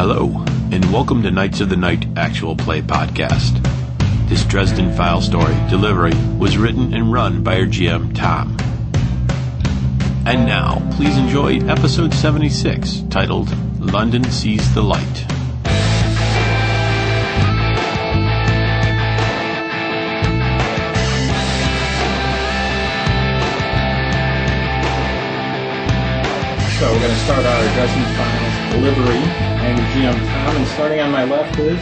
Hello, and welcome to Knights of the Night Actual Play Podcast. This Dresden Files Delivery was written and run by our GM, Tom. And now, please enjoy episode 76, titled London Sees the Light. So we're going to start our Dresden Files Delivery. I'm the GM Tom, and starting on my left is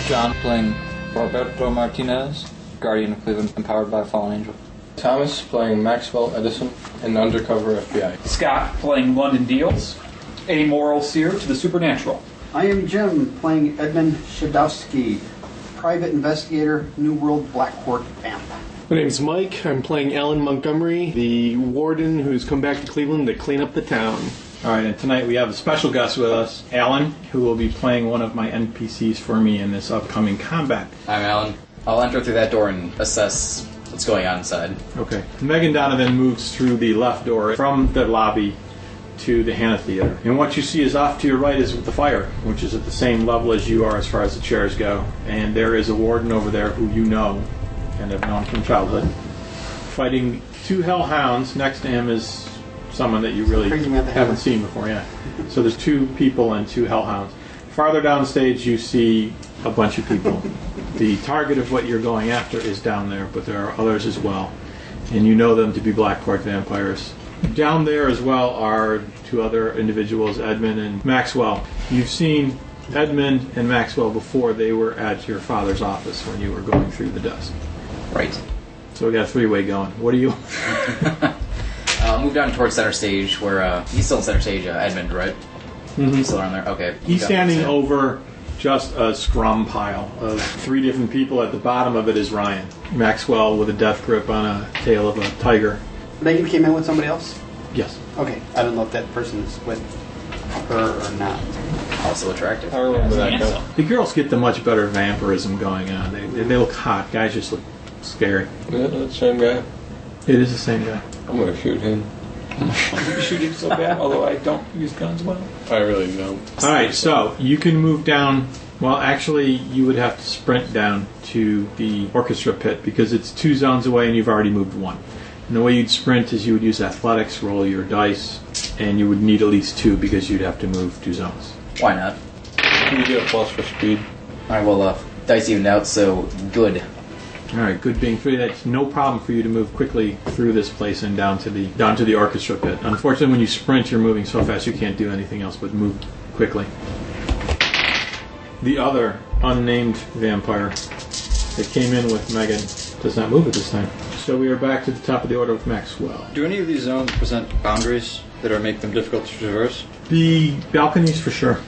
John playing Roberto Martinez, Guardian of Cleveland, empowered by a fallen angel. Thomas playing Maxwell Edison, an undercover FBI. Scott playing London Deals, a moral seer to the supernatural. I am Jim playing Edmund Shadowski, private investigator, New World Blackcourt vamp. My name's Mike. I'm playing Alan Montgomery, the warden who's come back to Cleveland to clean up the town. all right, and tonight we have a special guest with us, Alan, who will be playing one of my NPCs for me in this upcoming combat. I'm Alan. I'll enter through that door and assess what's going on inside. Okay. Megan Donovan moves through the left door from the lobby to the Hanna Theatre. And what you see is off to your right is the fire, which is at the same level as you are as far as the chairs go. And there is a warden over there who you know and have known from childhood, fighting two hellhounds. Next to him is someone that you really haven't seen before. Yeah. So there's two people and two hellhounds. Farther down stage, you see a bunch of people. The target of what you're going after is down there, but there are others as well, and you know them to be Blackcourt vampires. Down there as well are two other individuals, Edmund and Maxwell. You've seen Edmund and Maxwell before. They were at your father's office when you were going through the desk. Right. So we got a three-way going. What are you? I'll move down towards center stage where he's still in center stage, Edmund, right? Mm-hmm. He's still around there? Okay. He's standing over just a scrum pile of three different people. At the bottom of it is Ryan. Maxwell with a death grip on a tail of a tiger. Megan came in with somebody else? Yes. Okay, I don't know if that person's with her or not. Also attractive. I remember that guy. The girls get the much better vampirism going on. They look hot. Guys just look scary. Yeah, that's the same guy. It is the same guy. I'm going to shoot him. You shoot him so bad, although I don't use guns well. I really don't. All right, so you can move down. Well, actually, you would have to sprint down to the orchestra pit because it's 2 zones away and you've already moved 1. And the way you'd sprint is you would use athletics, roll your dice, and you would need at least 2 because you'd have to move 2 zones. Why not? You get a plus for speed. Alright, well, dice evened out, so good. All right, good being 3. That's no problem for you to move quickly through this place and down to the orchestra pit. Unfortunately, when you sprint, you're moving so fast you can't do anything else but move quickly. The other unnamed vampire that came in with Megan does not move at this time. So we are back to the top of the order with Maxwell. Do any of these zones present boundaries that make them difficult to traverse? The balconies, for sure.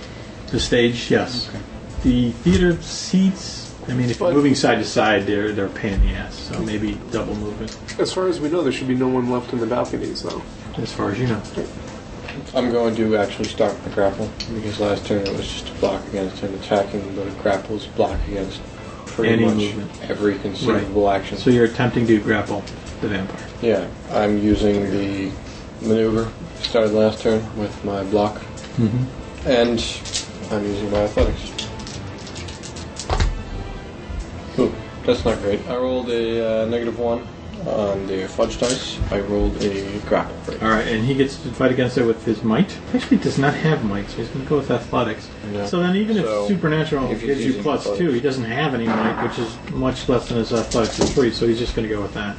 The stage, yes. Okay. The theater seats, I mean, if you're moving side to side, they're a pain in the ass. So maybe double movement, As far as we know, there should be no one left in the balconies, though. as far as you know. I'm going to actually start the grapple because last turn it was just a block against an attacking, but a grapple is block against pretty Any much movement. every conceivable action. So you're attempting to grapple the vampire. Yeah, I'm using the maneuver started last turn with my block, and I'm using my athletics. Ooh, that's not great. I rolled a -1 on the fudge dice. I rolled a grapple break. All right, and he gets to fight against it with his might. Actually, he does not have might, so he's going to go with athletics. Yeah. So then even So, if supernatural if he's gives you using +2, athletics. he doesn't have any might, which is much less than his athletics of 3, so he's just going to go with that.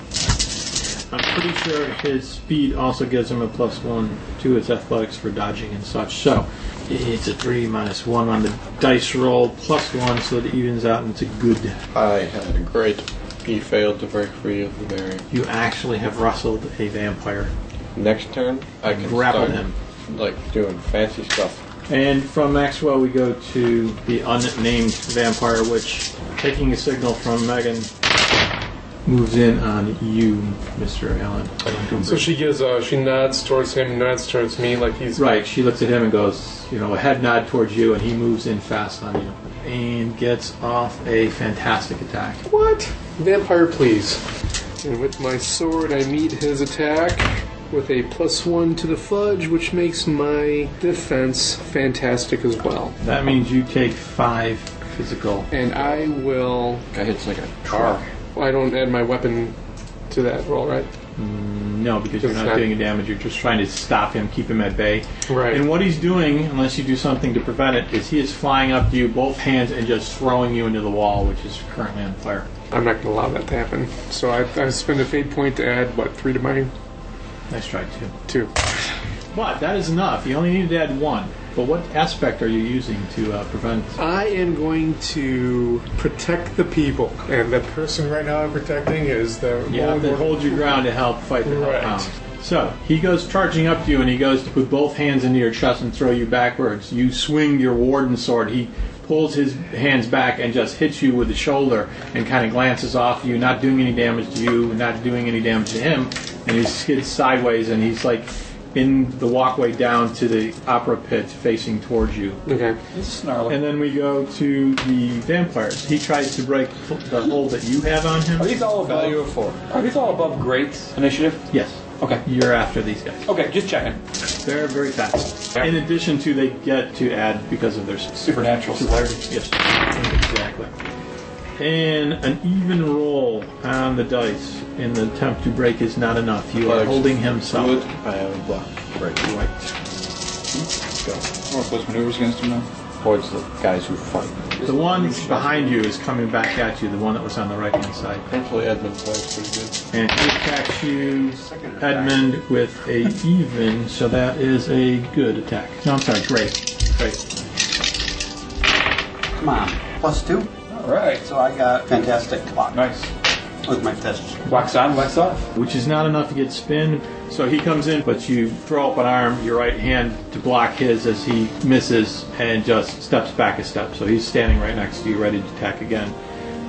I'm pretty sure his speed also gives him a +1 to his athletics for dodging and such. So it's a 3 minus 1 on the dice roll, +1, so it evens out and it's a good. I had a great. He failed to break free of the barrier. You actually have rustled a vampire. Next turn, I can Grappled start, him. like, doing fancy stuff. And from Maxwell, we go to the unnamed vampire, which, taking a signal from Megan, moves in on you, Mr. Allen. So she gives she nods towards him, nods towards me like he's... Right, she looks at him and goes, a head nod towards you, and he moves in fast on you. And gets off a fantastic attack. What? Vampire, please. And with my sword, I meet his attack. with a +1 to the fudge, which makes my defense fantastic as well. That means you take 5 physical. And I will... Guy hits like a car. Well, I don't add my weapon to that roll, right? No, because you're not doing any damage. You're just trying to stop him, keep him at bay. Right. And what he's doing, unless you do something to prevent it, is he is flying up to you, both hands, and just throwing you into the wall, which is currently on fire. I'm not going to allow that to happen. So I spend a fate point to add, 3 to my... Nice try, 2. But that is enough. You only need to add 1. But what aspect are you using to prevent... I am going to protect the people. And the person right now I'm protecting is the... Yeah, that hold your ground to help fight the hellhound. So, he goes charging up to you, and he goes to put both hands into your chest and throw you backwards. You swing your warden sword. He pulls his hands back and just hits you with the shoulder and kind of glances off you, not doing any damage to you, not doing any damage to him. And he skids sideways, and he's like in the walkway down to the opera pit facing towards you. Okay. It's snarling. And then we go to the vampires. He tries to break the hold that you have on him. Are these all Value above? of 4. Are these all above Great's initiative? Yes. Okay. You're after these guys. Okay, just checking. They're very fast. Okay. In addition to, they get to add because of their Supernatural celerity. Yes, exactly. And an even roll on the dice in the attempt to break is not enough. You are Fudge. holding him solid. I have a block. Right. Go. What those maneuvers against him now? Towards the guys who fight. The one behind you is coming back at you, the one that was on the right-hand side. Hopefully Edmund plays pretty good. And he attacks you, Edmund, with a even, so that is a good attack. No, I'm sorry, great. Great. Come on. +2. All right. So I got fantastic block Nice. with my test. Wax on, wax off. Which is not enough to get spin. So he comes in, but you throw up an arm, your right hand, to block his as he misses and just steps back a step. So he's standing right next to you, ready to attack again.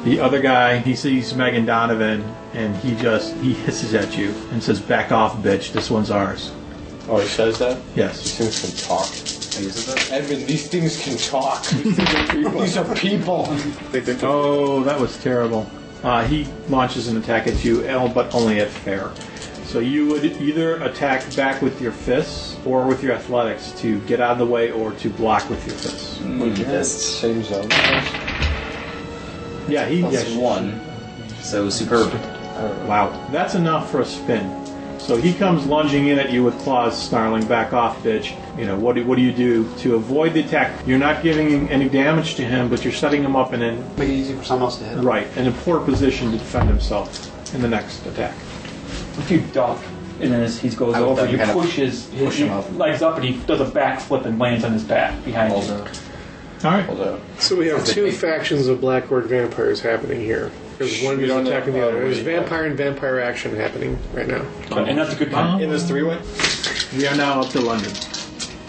The other guy, he sees Megan Donovan, and he hisses at you and says, "Back off, bitch. This one's ours." Oh, he says that? Yes. These things can talk. Edmund, these things can talk. These are people. Oh, that was terrible. He launches an attack at you, but only at fair. So you would either attack back with your fists or with your athletics to get out of the way, or to block with your fists. Same zone. Yeah, he Plus yes. 1. So superb. Wow, that's enough for a spin. So he comes lunging in at you with claws, snarling, "Back off, bitch." You know, what do you do to avoid the attack? You're not giving any damage to him, but you're setting him up in Make it easy for someone else to hit him. right in a poor position to defend himself in the next attack. If you duck, and then as he goes I would over, then you kind of push his him up. legs up, and he does a backflip and lands on his back behind Balls you. out. All right. Hold out. So we have two factions of Black Horde vampires happening here. Because one We is don't attacking know. the other. There's Wait. vampire and vampire action happening right now. And that's a good kind. In this three-way? We are now up to London.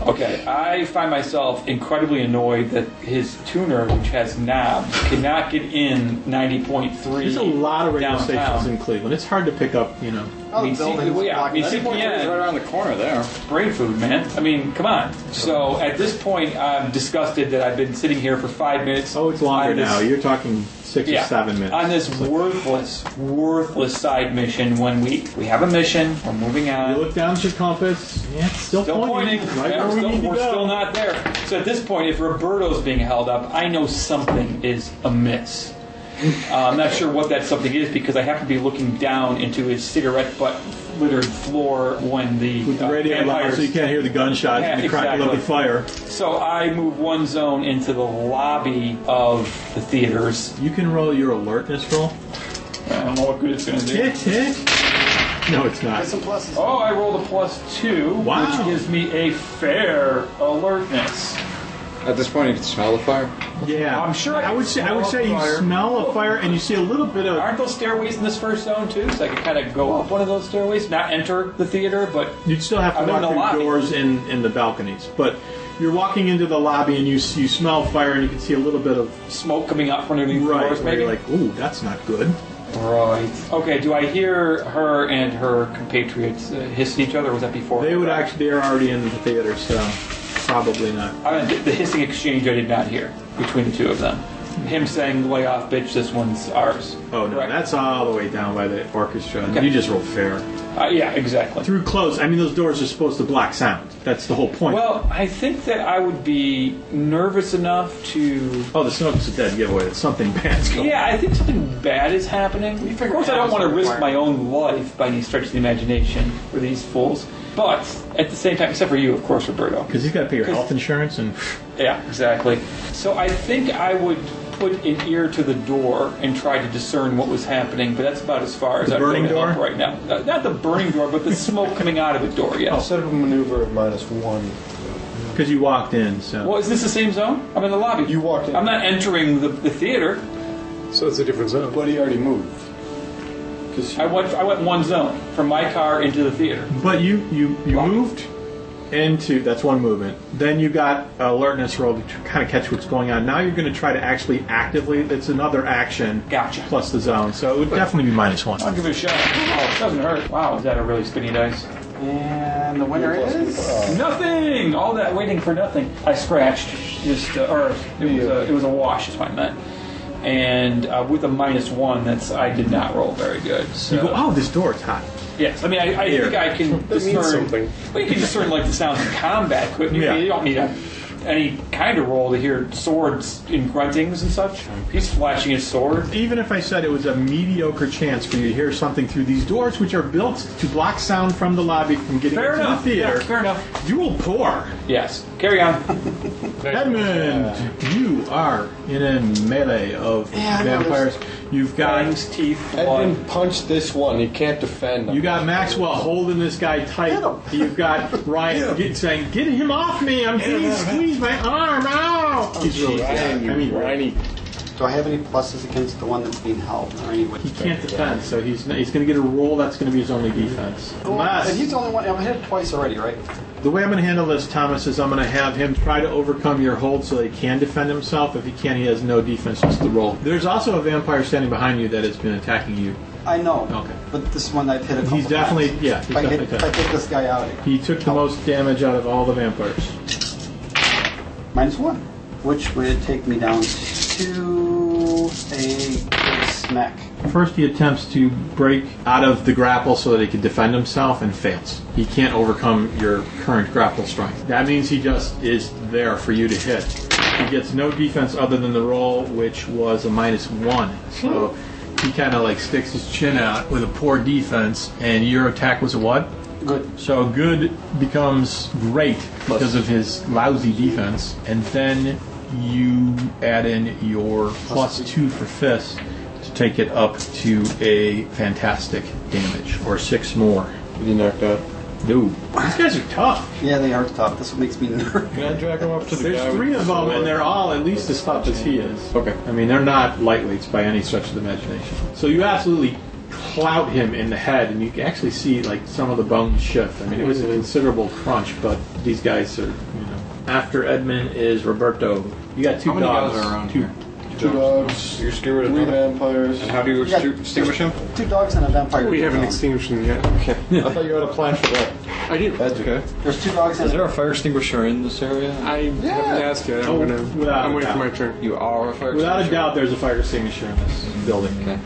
Okay, I find myself incredibly annoyed that his tuner, which has knobs, cannot get in 90.3. There's a lot of radio downtown. stations in Cleveland. It's hard to pick up, you know. Oh, I mean, the buildings blocking. CPN, Right around the corner there. brain food, man. I mean, come on. So at this point, I'm disgusted that I've been sitting here for 5 minutes. Oh, it's longer on this- now. You're talking 6 or 7 minutes. On this worthless side mission when we have a mission, we're moving on. You look down at your compass. Yeah, it's still pointing. Right Yeah, where we need to we're go. still not there. So at this point, if Roberto's being held up, I know something is amiss. I'm not sure what that something is because I have to be looking down into his cigarette butt littered floor when the With the radio loud vampires. so you can't hear the gunshots Yeah, and the crackle of the exactly. fire. So I move one zone into the lobby of the theaters. You can roll your alertness roll. I don't know what good it's going to do. Hit. No, it's not. Get some pluses. Oh, I rolled a +2, Wow. which gives me a fair alertness. At this point, you can smell the fire. Yeah, I'm sure I would say you fire. smell a fire and you see a little bit of. Aren't those stairways in this first zone too? So I could kind of go up one of those stairways, not enter the theater, but You'd still have to I'm in walk the through lobby. doors in the balconies, but you're walking into the lobby and you smell fire and you can see a little bit of smoke coming out from underneath the right. doors, Where maybe. you're like, ooh, that's not good. Right. Okay. Do I hear her and her compatriots hiss at each other? Or was that before? They're already in the theater, so probably not. The hissing exchange I did not hear between the two of them. him saying, "Lay off, bitch, this one's ours." Oh, no, Correct. that's all the way down by the orchestra. Okay. You just roll fair. Yeah, exactly. Through close, I mean, those doors are supposed to block sound. That's the whole point. Well, I think that I would be nervous enough to... Oh, the smoke's a dead giveaway. That something bad's going on. Yeah, I think something bad is happening. Of course, I don't want to risk my own life by any stretch of the imagination for these fools. But at the same time, except for you, of course, Roberto. Because he's got to pay your health insurance and... Yeah, exactly. So I think I would put an ear to the door and try to discern what was happening, but that's about as far as The I'm burning going to door? help right now. Not the burning door, but the smoke coming out of the door, yes. Set up a maneuver of -1. Because you walked in, so... Well, is this the same zone? I'm in the lobby. You walked in. I'm not entering the theater. So it's a different zone. But he already moved. 'Cause I went one zone, from my car into the theater. But you moved into... That's one movement. Then you got alertness roll to kind of catch what's going on. Now you're going to try to actually actively... It's another action. Gotcha. Plus the zone. So it would definitely be -1. I'll give it a shot. Oh, it doesn't hurt. Wow, is that a really spinny dice? And the winner is... Nothing! All that waiting for nothing. I scratched. It was a wash, is what I meant. And with a -1, I did not roll very good. So. You go, oh, this door is hot. Yes, I mean, I think I can That discern... means something. Well, you can discern, like, the sounds of combat, couldn't you? Yeah. You don't need any kind of roll to hear swords in gruntings and such. He's flashing his sword. Even if I said it was a mediocre chance for you to hear something through these doors, which are built to block sound from the lobby from getting Fair into enough. the theater, Yeah, fair enough. you will pour. Yes. Carry on. Edmund, you are in a melee of vampires. You've got Fangs, teeth, blood. Edmund punched this one. He can't defend him. you got Maxwell holding this guy tight. You've got Ryan saying, "Get him off me! I'm getting squeezed my arm out." He's really bad. I mean, Ryan. Do I have any pluses against the one that's being held? Or any he can't defend, so he's going to get a roll. That's going to be his only defense. And he's the only one. I've hit it twice already, right? The way I'm going to handle this, Thomas, is I'm going to have him try to overcome your hold so that he can defend himself. If he can, he has no defense, just the roll. There's also a vampire standing behind you that has been attacking you. I know. Okay. But this one I've hit a couple He's definitely, times. yeah, he's If I definitely hit this guy out, He took the most damage out of all the vampires. -1, which would take me down to a good smack. First, he attempts to break out of the grapple so that he can defend himself and fails. He can't overcome your current grapple strength. That means he just is there for you to hit. He gets no defense other than the roll, which was a -1. So he kind of like sticks his chin out with a poor defense, and your attack was a what? Good. So good becomes great because of his lousy defense, and then you add in your +2 for fist to take it up to a fantastic damage, or 6 more. Is he knocked out? No. These guys are tough. Yeah, they are tough. That's what makes me nervous. Can I drag him up to the There's guy? 3 of them, and they're all at least as tough as he is. Okay. I mean, they're not lightweights by any stretch of the imagination. So you absolutely clout him in the head, and you can actually see like some of the bones shift. I mean, it was a considerable crunch, but these guys are, After Edmund is Roberto. You got 2 How many dogs. guys are around 2. here? 2 dogs. You're scared of 3 another? vampires. And how do you Yeah. extinguish him? 2 dogs and a vampire. We haven't extinguished them yet. I thought you had a plan for that. I do. That's okay. There's 2 dogs and Is there a fire extinguisher in this area? I haven't asked yet. Oh, I'm without waiting a for my doubt. turn. You are a fire Without a extinguisher? doubt, there's a fire extinguisher in this building. Okay.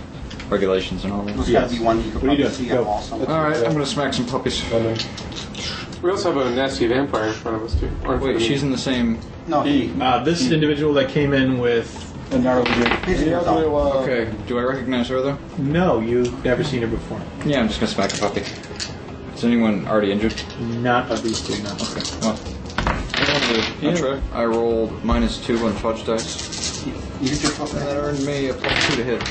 Regulations and all that. there's Yes. got to be one you could What are you probably doing? see. I'm Go. also. Alright, I'm gonna smack some puppies. We also have a nasty vampire in front of us, too. Or in front Wait, of me. she's in the same... No, he. This individual that came in with He's in your zone. Okay, do I recognize her though? no, you've never seen her before. Yeah, I'm just gonna smack a puppy. Is anyone already injured? Not of these 2, no. Okay, well... I'll try. I rolled -2 on fudge dice. You hit your foot. That earned me a +2 to hit.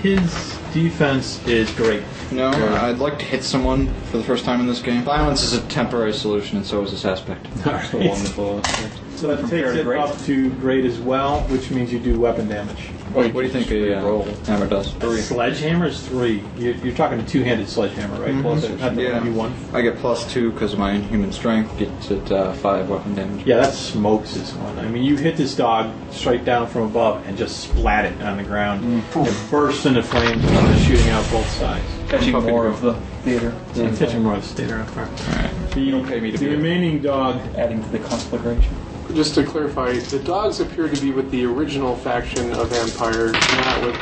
His defense is great. No, I'd like to hit someone for the first time in this game. Violence is a temporary solution, and so is this aspect. Alright. So wonderful. So that takes it great. up to great as well, which means you do weapon damage. What do you think a hammer does? Sledgehammer is 3. You're talking a 2-handed sledgehammer, right? Plus it, not the Yeah. one. I get +2 because of my inhuman strength. Gets it 5 weapon damage. Yeah, that smokes this one. I mean, you hit this dog straight down from above and just splat it on the ground. It bursts into flames and starts shooting out both sides. Catching more of the theater. And catching more of the theater on fire. Alright. The, don't pay me to the be a- remaining dog Adding to the conflagration. just to clarify, the dogs appear to be with the original faction of vampires, not with...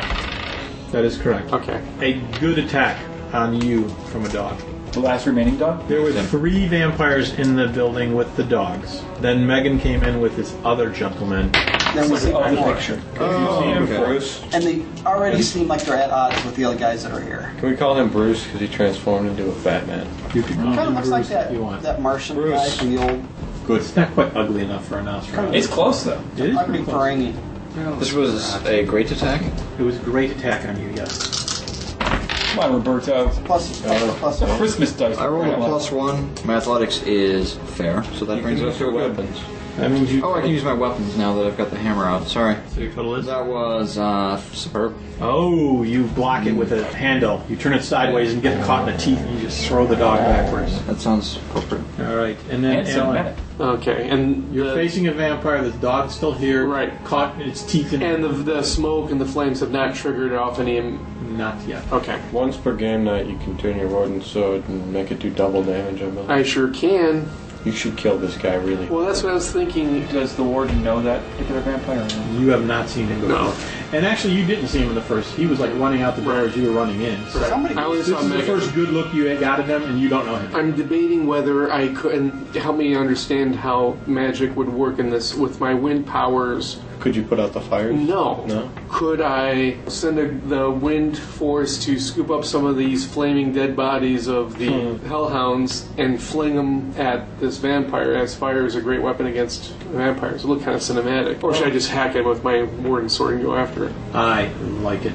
That is correct. Okay. A good attack on you from a dog. The last remaining dog? There were 3 vampires in the building with the dogs. Then Megan came in with this other gentleman. There was Oh, the more. picture. Bruce. And they already seem like they're at odds with the other guys that are here. Can we call him Bruce because he transformed into a fat man? You can call Kind of him looks Bruce like that if you want. that Martian Bruce. guy from the old Good. It's not quite ugly enough for a Nosferatu. It's close, though. It is ugly pretty close. Ferengi. This was a great attack. It was a great attack on you, yes. Come on, Roberto. Plus It's a Christmas dice. I rolled a +1. My athletics is fair, so that brings us to a good. weapons. That means you. Oh, I can use my weapons now that I've got the hammer out. Sorry. So your total is? That was superb. Oh, you block it with a handle. You turn it sideways and get caught in the teeth, and you just throw the dog backwards. That sounds appropriate. All right, and then And Alan, cinematic. Okay, and you're facing a vampire. The dog's still here, Right. Caught in its teeth, and the smoke and the flames have not triggered off any... not yet. Okay. Once per game night, you can turn your warden's sword and make it do double damage, I believe. I sure can. You should kill this guy, really. Well, that's what I was thinking. Does the warden know that particular vampire? Or no? You have not seen him before. No. And actually, you didn't see him in the first. He was like running out the door as you were running in. So Somebody I only this saw is the Megan. first good look you got at him, and you don't know him. I'm debating whether I could and help me understand how magic would work in this with my wind powers. Could you put out the fires? No. No? Could I send the wind force to scoop up some of these flaming dead bodies of the hellhounds and fling them at this vampire, as fire is a great weapon against vampires? It look kind of cinematic. Or should I just hack it with my warden sword and go after it? I like it.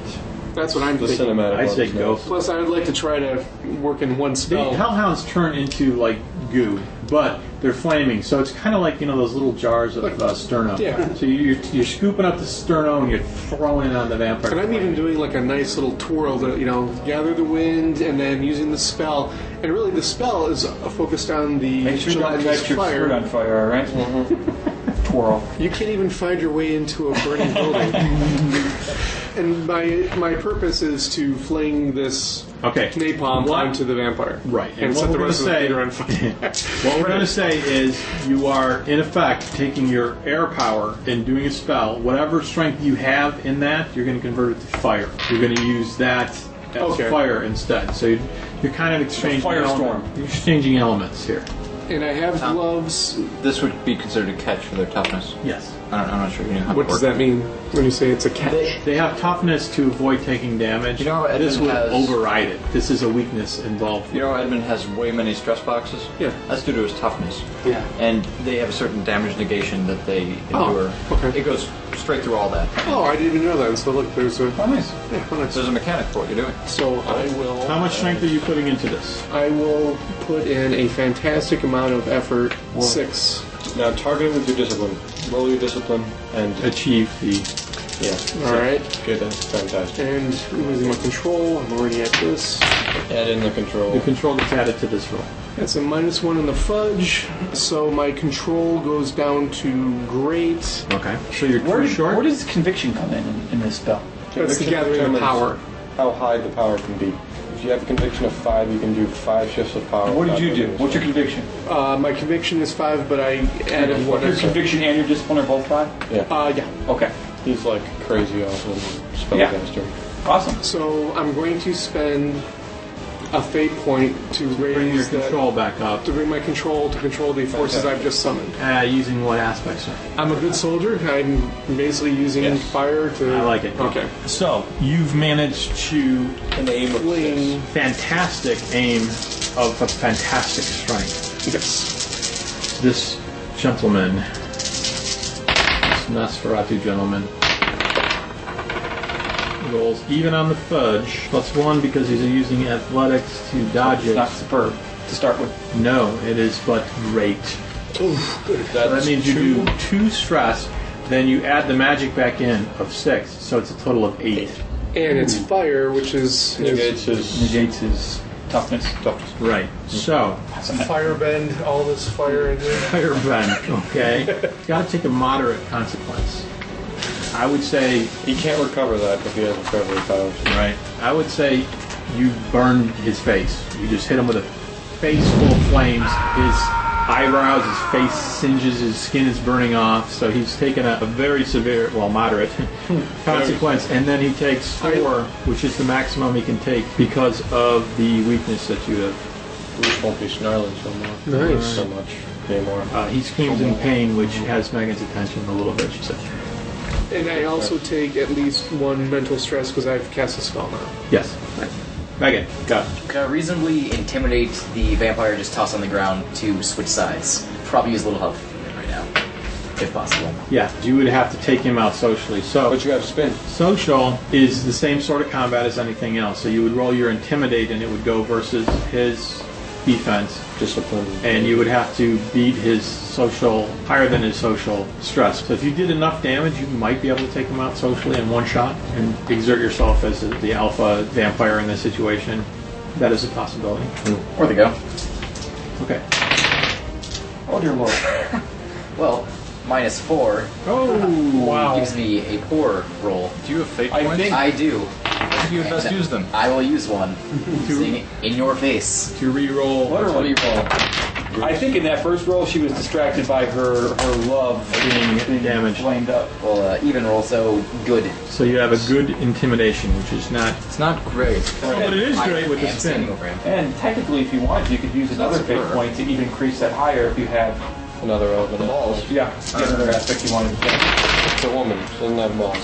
That's what I'm The thinking. cinematic I say one's go. nice. Plus, I would like to try to work in one The spell. hellhounds turn into like goo, but they're flaming, so it's kind of like those little jars of sterno. Yeah. So you're scooping up the sterno and you're throwing it on the vampire. And I'm even doing like a nice little twirl to, gather the wind and then using the spell. And really the spell is focused on the Make sure you don't gelatinous catch your food on fire, all right? Twirl. You can't even find your way into a burning building. And my purpose is to fling this Okay. napalm What? onto the vampire. Right. And what set the we're rest of the gonna theater on fire. What we're going to say is you are, in effect, taking your air power and doing a spell. Whatever strength you have in that, you're going to convert it to fire. You're going to use that as Okay. fire instead. So you're kind of exchanging firestorm. You're exchanging elements here. And I have gloves. This would be considered a catch for their toughness. Yes. I'm not sure you know how What to does work. that mean when you say it's a catch? They have toughness to avoid taking damage. You know, this Edmund would has- override it. This is a weakness involved. You know, Edmund has way many stress boxes. Yeah. That's due to his toughness. Yeah. And they have a certain damage negation that they Oh, endure. okay. It goes straight through all that. Oh, I didn't even know that. So look, there's a... Oh, nice. Yeah, well, So there's a mechanic for what you're doing. So I will... How much strength are you putting into this? I will put in a fantastic amount of effort. 6. Now, target it with your discipline. Roll your discipline and... Achieve the... Yeah. All right. Good, that's fantastic. And using my control, I'm already at this. Add in the control. The control gets added to this roll. That's a -1 in the fudge. So my control goes down to great. Okay. So you're Where, too short. where does conviction come in this spell? That's the Conviction gathering of determines power. How high the power can be. If you have a conviction of 5, you can do 5 shifts of power. What did without you do? doing What's your this. conviction? My conviction is 5, but I added 1 Your extra. conviction and your discipline are both 5? Yeah. Okay. He's like crazy awesome Yeah. spellcaster. Awesome. So I'm going to spend a fate point to Bring your raise that, control back up. to bring my control to control the forces I've just summoned. Using what aspects, sir? I'm a good soldier. I'm basically using Yes. fire to. I like it. Okay. So you've managed to An aim of Fling. fantastic aim of a fantastic strength. Yes. This gentleman, this Nosferatu gentleman, rolls even on the fudge, +1 because he's using athletics to dodge It's it. not superb to start with. No, it is but great. So that means you do 2 stress, then you add the magic back in of 6, so it's a total of 8. And it's fire, which is negates his Negates his toughness. Right. So, fire bend, all this fire in here. fire bend, okay? Got to take a moderate consequence. I would say, He can't recover that if he has recovery powers. right, I would say you burned his face. You just hit him with a face full of flames. His eyebrows, his face singes, his skin is burning off. So he's taken a very severe, well, moderate consequence. And then he takes 4, which is the maximum he can take because of the weakness that you have. Bruce won't be snarling so much. Anymore. He screams in pain, which has Megan's attention a little bit, she said. And I also take at least 1 mental stress because I've cast a spell now. Yes. Megan, go. Can I reasonably intimidate the vampire, just toss on the ground to switch sides? Probably use a little help right now, if possible. Yeah, you would have to take him out socially. So, But you have spin. social is the same sort of combat as anything else. So you would roll your intimidate, and it would go versus his defense, Discipline. and you would have to beat his social, higher than his social stress. So if you did enough damage, you might be able to take him out socially in one shot and exert yourself as the alpha vampire in this situation. That is a possibility. Or the go. Okay. Oh dear lord. Well, -4 Oh, wow. gives me a poor roll. Do you have fate I points? think- I do. You would best use them. I will use one. Seeing in your face. To re-roll. Literally roll. I think in that first roll she was distracted by her love Being damaged. flamed up. Well, even roll, so good. So you have a good intimidation, which is not... It's not great. But it is great with the I am standing spin. over him. And technically, if you wanted to, you could use another fate point to even increase that higher if you have, Another element. Balls. yeah, another aspect you wanted to get. It's a woman. She doesn't have balls.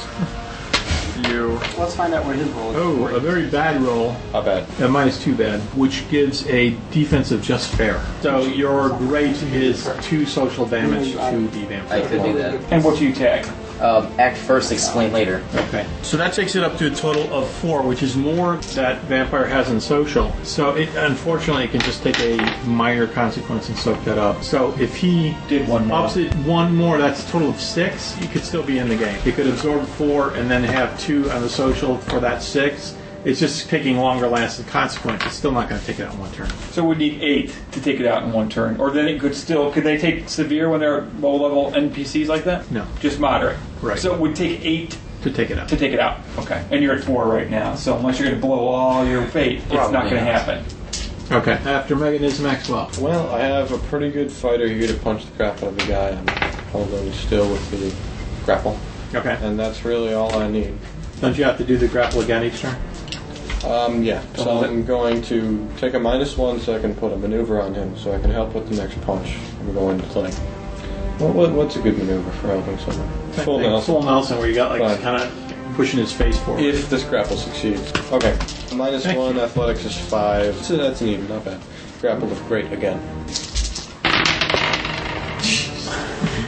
You. Let's find out what his role is. Oh, a very bad roll. How bad? A -2 bad, which gives a defense of just fair. So your great is 2 social damage to the I vampire. could do that. And what do you tag? Act first, explain later. Okay. So that takes it up to a total of 4, which is more that vampire has in social. So it unfortunately it can just take a minor consequence and soak that up. So if he Did one more. ups it 1 more, that's a total of 6. You could still be in the game. He could absorb 4 and then have 2 on the social for that 6. It's just taking longer lasting consequence. It's still not going to take it out in 1 turn. So we need 8 to take it out in 1 turn. Or then it could still, could they take severe when they're low level NPCs like that? No. Just moderate. Right. So it would take 8 To take it out. to take it out. Okay. And you're at 4 right now. So unless you're going to blow all your fate, it's not Probably going to not. happen. Okay. After Megan is Maxwell. Well, I have a pretty good fighter here to punch the crap out of the guy. I'm holding still with the grapple. Okay. And that's really all I need. Don't you have to do the grapple again each turn? Yeah. So I'm going to take a -1 so I can put a maneuver on him so I can help with the next punch. I'm going to play. What's a good maneuver for helping someone? Full Nelson. Full Nelson, where you got like Fine. kind of pushing his face forward. If this grapple succeeds. Okay. -1, athletics is 5. So that's an even, not bad. Grapple with great again.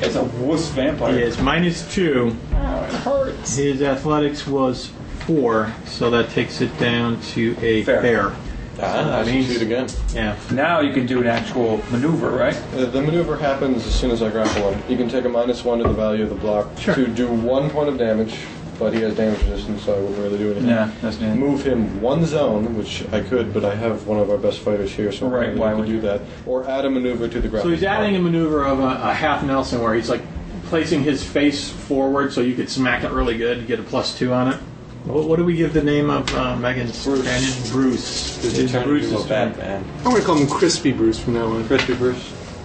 It's a wuss vampire. He is -2. Oh, it hurts. His athletics was 4, so that takes it down to a fair. I succeed again. Yeah. Now you can do an actual maneuver, right? The maneuver happens as soon as I grapple him. You can take a -1 to the value of the block Sure. to do 1 point of damage, but he has damage resistance, so I wouldn't really do anything. Yeah, that's neat. Move him 1 zone, which I could, but I have one of our best fighters here, so Right, I why could would do you? that. Or add a maneuver to the grapple. So he's adding a maneuver of a half Nelson, where he's like placing his face forward, so you could smack it really good to get a +2 on it. What do we give the name of Megan's companion? Bruce. It's Bruce's turn. man. I'm going to call him Crispy Bruce from now on. Crispy Bruce.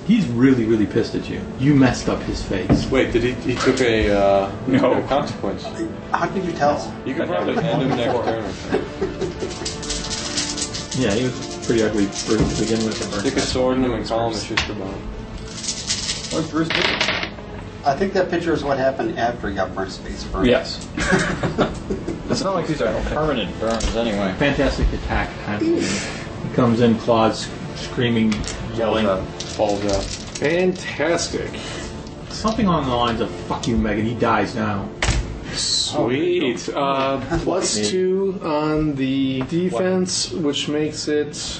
He's really, really pissed at you. You messed up his face. Wait, did he took a No. consequence? How did you tell? You could probably end him next turn. Yeah, he was pretty ugly Bruce to begin with. Stick a sword in him and call him a shister bomb. What's Bruce doing? I think that picture is what happened after he got burnt face burned. Yes. It's not like these are permanent burns anyway. Fantastic attack. He comes in, claws, screaming, yelling. Falls out. Fantastic. Something along the lines of "Fuck you, Megan." He dies now. Sweet. +2 on the defense, which makes it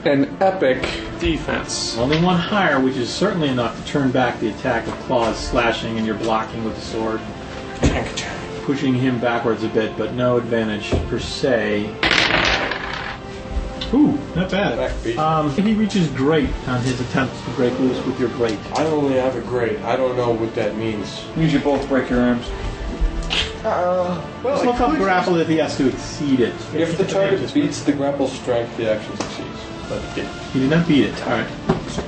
an epic defense. Only 1 higher, which is certainly enough to turn back the attack of claws slashing, and you're blocking with the sword, pushing him backwards a bit, but no advantage per se. Ooh, not bad. He reaches great on his attempts to break loose with your great. I only have a great. I don't know what that means. Means you both break your arms. Well, look up grapple if he has to exceed it. If the target beats the grapple strength, the action succeeds. But He did not beat it. All right.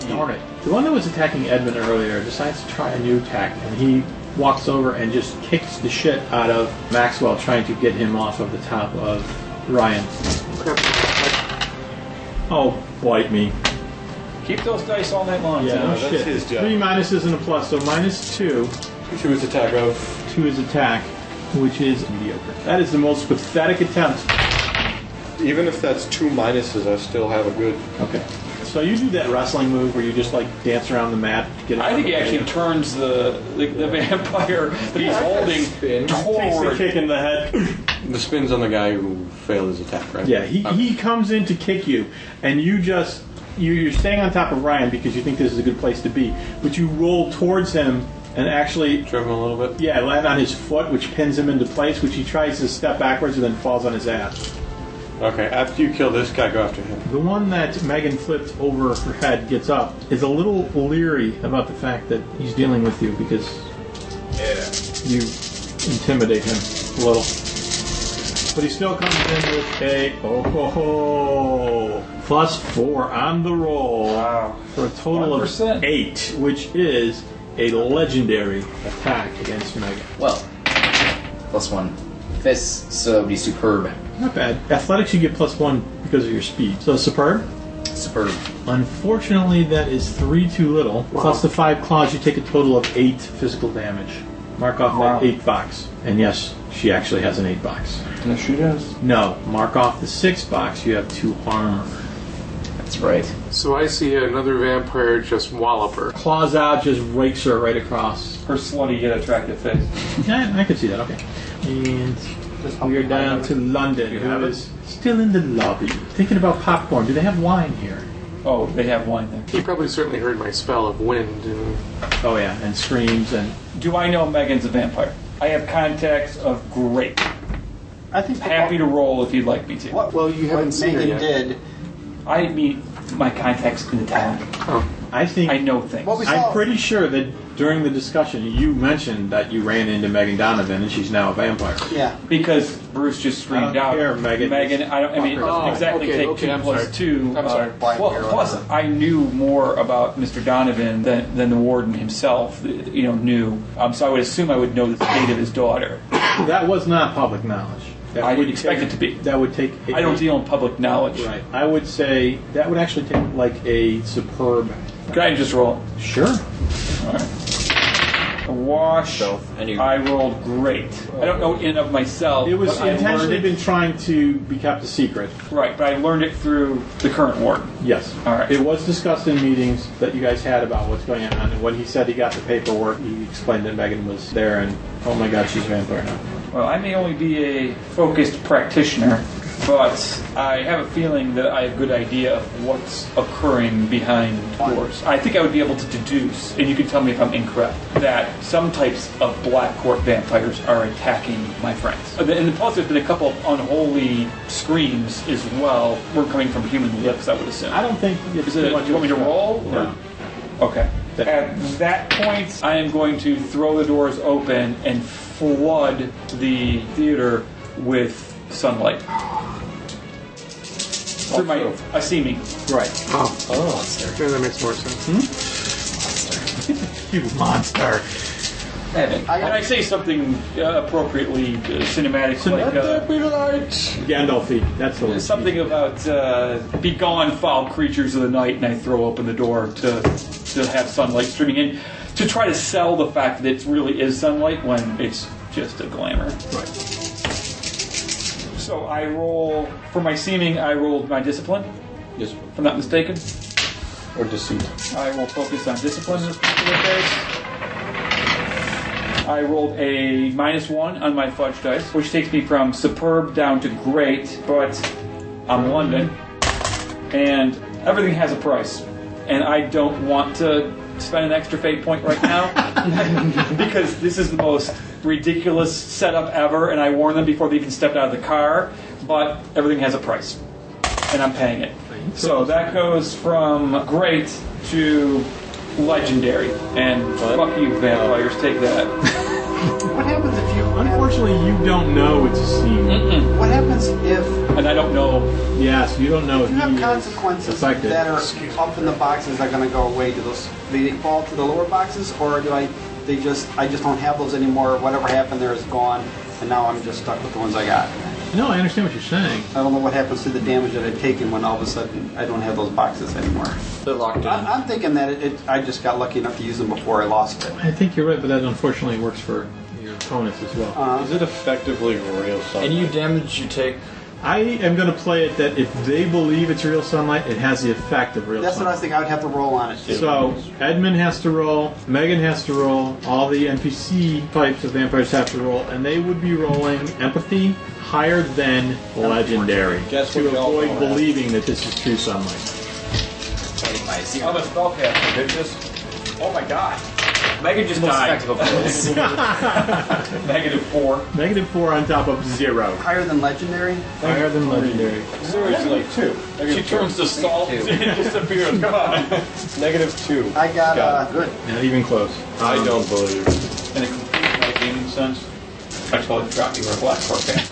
Darn it. The one that was attacking Edmund earlier decides to try a new attack, and he walks over and just kicks the shit out of Maxwell, trying to get him off of the top of Ryan. Oh, bite me. Keep those dice all night long. Yeah, no that's shit. his job. 3 minuses and a plus, so -2 To his attack of. to his attack, which is mediocre. That is the most pathetic attempt. Even if that's 2 minuses, I still have a good. Okay. So you do that wrestling move where you just like dance around the mat to get it. I think he actually turns the vampire that he's holding takes a toward. kick in the head. The spin's on the guy who failed his attack, right? Yeah, he comes in to kick you, and you just you're staying on top of Ryan because you think this is a good place to be, but you roll towards him and actually Trip him a little bit. yeah land on his foot, which pins him into place, which he tries to step backwards and then falls on his ass. Okay, after you kill this guy, go after him. The one that Megan flipped over her head gets up is a little leery about the fact that he's dealing with you because you intimidate him a little. But he still comes in with a +4 on the roll for a total of 1%. 8, which is a legendary attack against Megan. Well, +1 fists, so it'd be superb. Not bad. Athletics you get +1 because of your speed. So superb. Superb. Unfortunately, that is 3 too little. Plus the 5 claws, you take a total of 8 physical damage. Mark off that 8 box. And yes, she actually has an 8 box. Yes, she does. No, mark off the 6 box. You have 2 armor. That's right. So I see another vampire just wallop her. Claws out, just rakes her right across. Her slutty yet attractive face. Yeah, I could see that. Okay. And we are down to London, who is still in the lobby, thinking about popcorn. Do they have wine here? Oh, they have wine there. He probably certainly heard my spell of wind. And Oh yeah, and screams and Do I know Megan's a vampire? I have contacts of great. I think Happy to roll if you'd like me to. well, you haven't what seen her Megan yet. did. I meet my contacts in the town. I think I know things. What we saw. I'm pretty sure that during the discussion you mentioned that you ran into Megan Donovan and she's now a vampire. Yeah. Because Bruce just screamed I don't out. care, Megan. I mean, it doesn't Oh, exactly okay, take okay, 2 I'm plus sorry. 2. I'm sorry. Plus, I knew more about Mr. Donovan than the warden himself, knew. So I would assume I would know the fate of his daughter. That was not public knowledge. That I would expect take- it to be. That would take. I don't deal in public knowledge. Right. I would say that would actually take like a superb. Can I just roll? Sure. All right. A wash. Stealth, and you- I rolled great. I don't know in and of myself. It was but I intentionally learned been trying to be kept a secret. it, right, but I learned it through the current warden. Yes. All right. It was discussed in meetings that you guys had about what's going on, and when he said he got the paperwork, he explained that Megan was there, and oh my God, she's a vampire now. Well, I may only be a focused practitioner, but I have a feeling that I have a good idea of what's occurring behind doors. I think I would be able to deduce, and you can tell me if I'm incorrect, that some types of Black Court vampires are attacking my friends. And plus, there's been a couple of unholy screams as well. We're coming from human lips, I would assume. I don't think it's Is it, too much do you want me to of a- roll? or- No. Okay. At that point, I am going to throw the doors open and flood the theater with sunlight. Through my seeming. Right. Yeah, that makes more sense. You monster. And I say something appropriately cinematic, like Gandalf-y. That's the one. something about "Be gone, foul creatures of the night," and I throw open the door to have sunlight streaming in, to try to sell the fact that it really is sunlight when it's just a glamour. Right. So I roll for my seeming. I rolled my discipline, Yes. if I'm not mistaken. Or deceit. I will focus on discipline in this particular case. I rolled a -1 on my fudge dice, which takes me from superb down to great, but I'm London, and everything has a price. And I don't want to spend an extra fate point right now, because this is the most ridiculous setup ever, and I warned them before they even stepped out of the car, but everything has a price, and I'm paying it. So that goes from great to legendary, and fuck you vampires, take that. What happens if you? Unfortunately, Unfortunately, you don't know it's a scene. What happens if And I don't know. Yes, you don't know if you have he is consequences affected. that are up in the boxes are going to go away? Do they fall to the lower boxes, or I just don't have those anymore? Whatever happened there is gone, and now I'm just stuck with the ones I got. No, I understand what you're saying. I don't know what happens to the damage that I've taken when all of a sudden I don't have those boxes anymore. They're locked in. I'm thinking that I just got lucky enough to use them before I lost it. I think you're right, but that unfortunately works for your opponents as well. Is it effectively real sunlight? Any damage you take, I am going to play it that if they believe it's real sunlight, it has the effect of real That's what I sunlight. think I would have to roll on it. So Edmund has to roll, Megan has to roll, all the NPC types of vampires have to roll, and they would be rolling empathy higher than legendary Guess to what y'all avoid don't believing that this is true sunlight. Getting my I'm zero. a spellcaster, bitches. Oh my god. Megan just Most died. effective of those. -4. -4 on top of 0. Higher than legendary? Higher than legendary. Seriously, 2. She turns to salt and disappears. Come on. -2. I got, good. Not even close. I don't believe. In a complete my gaming sense, I totally forgot you were a black forecast.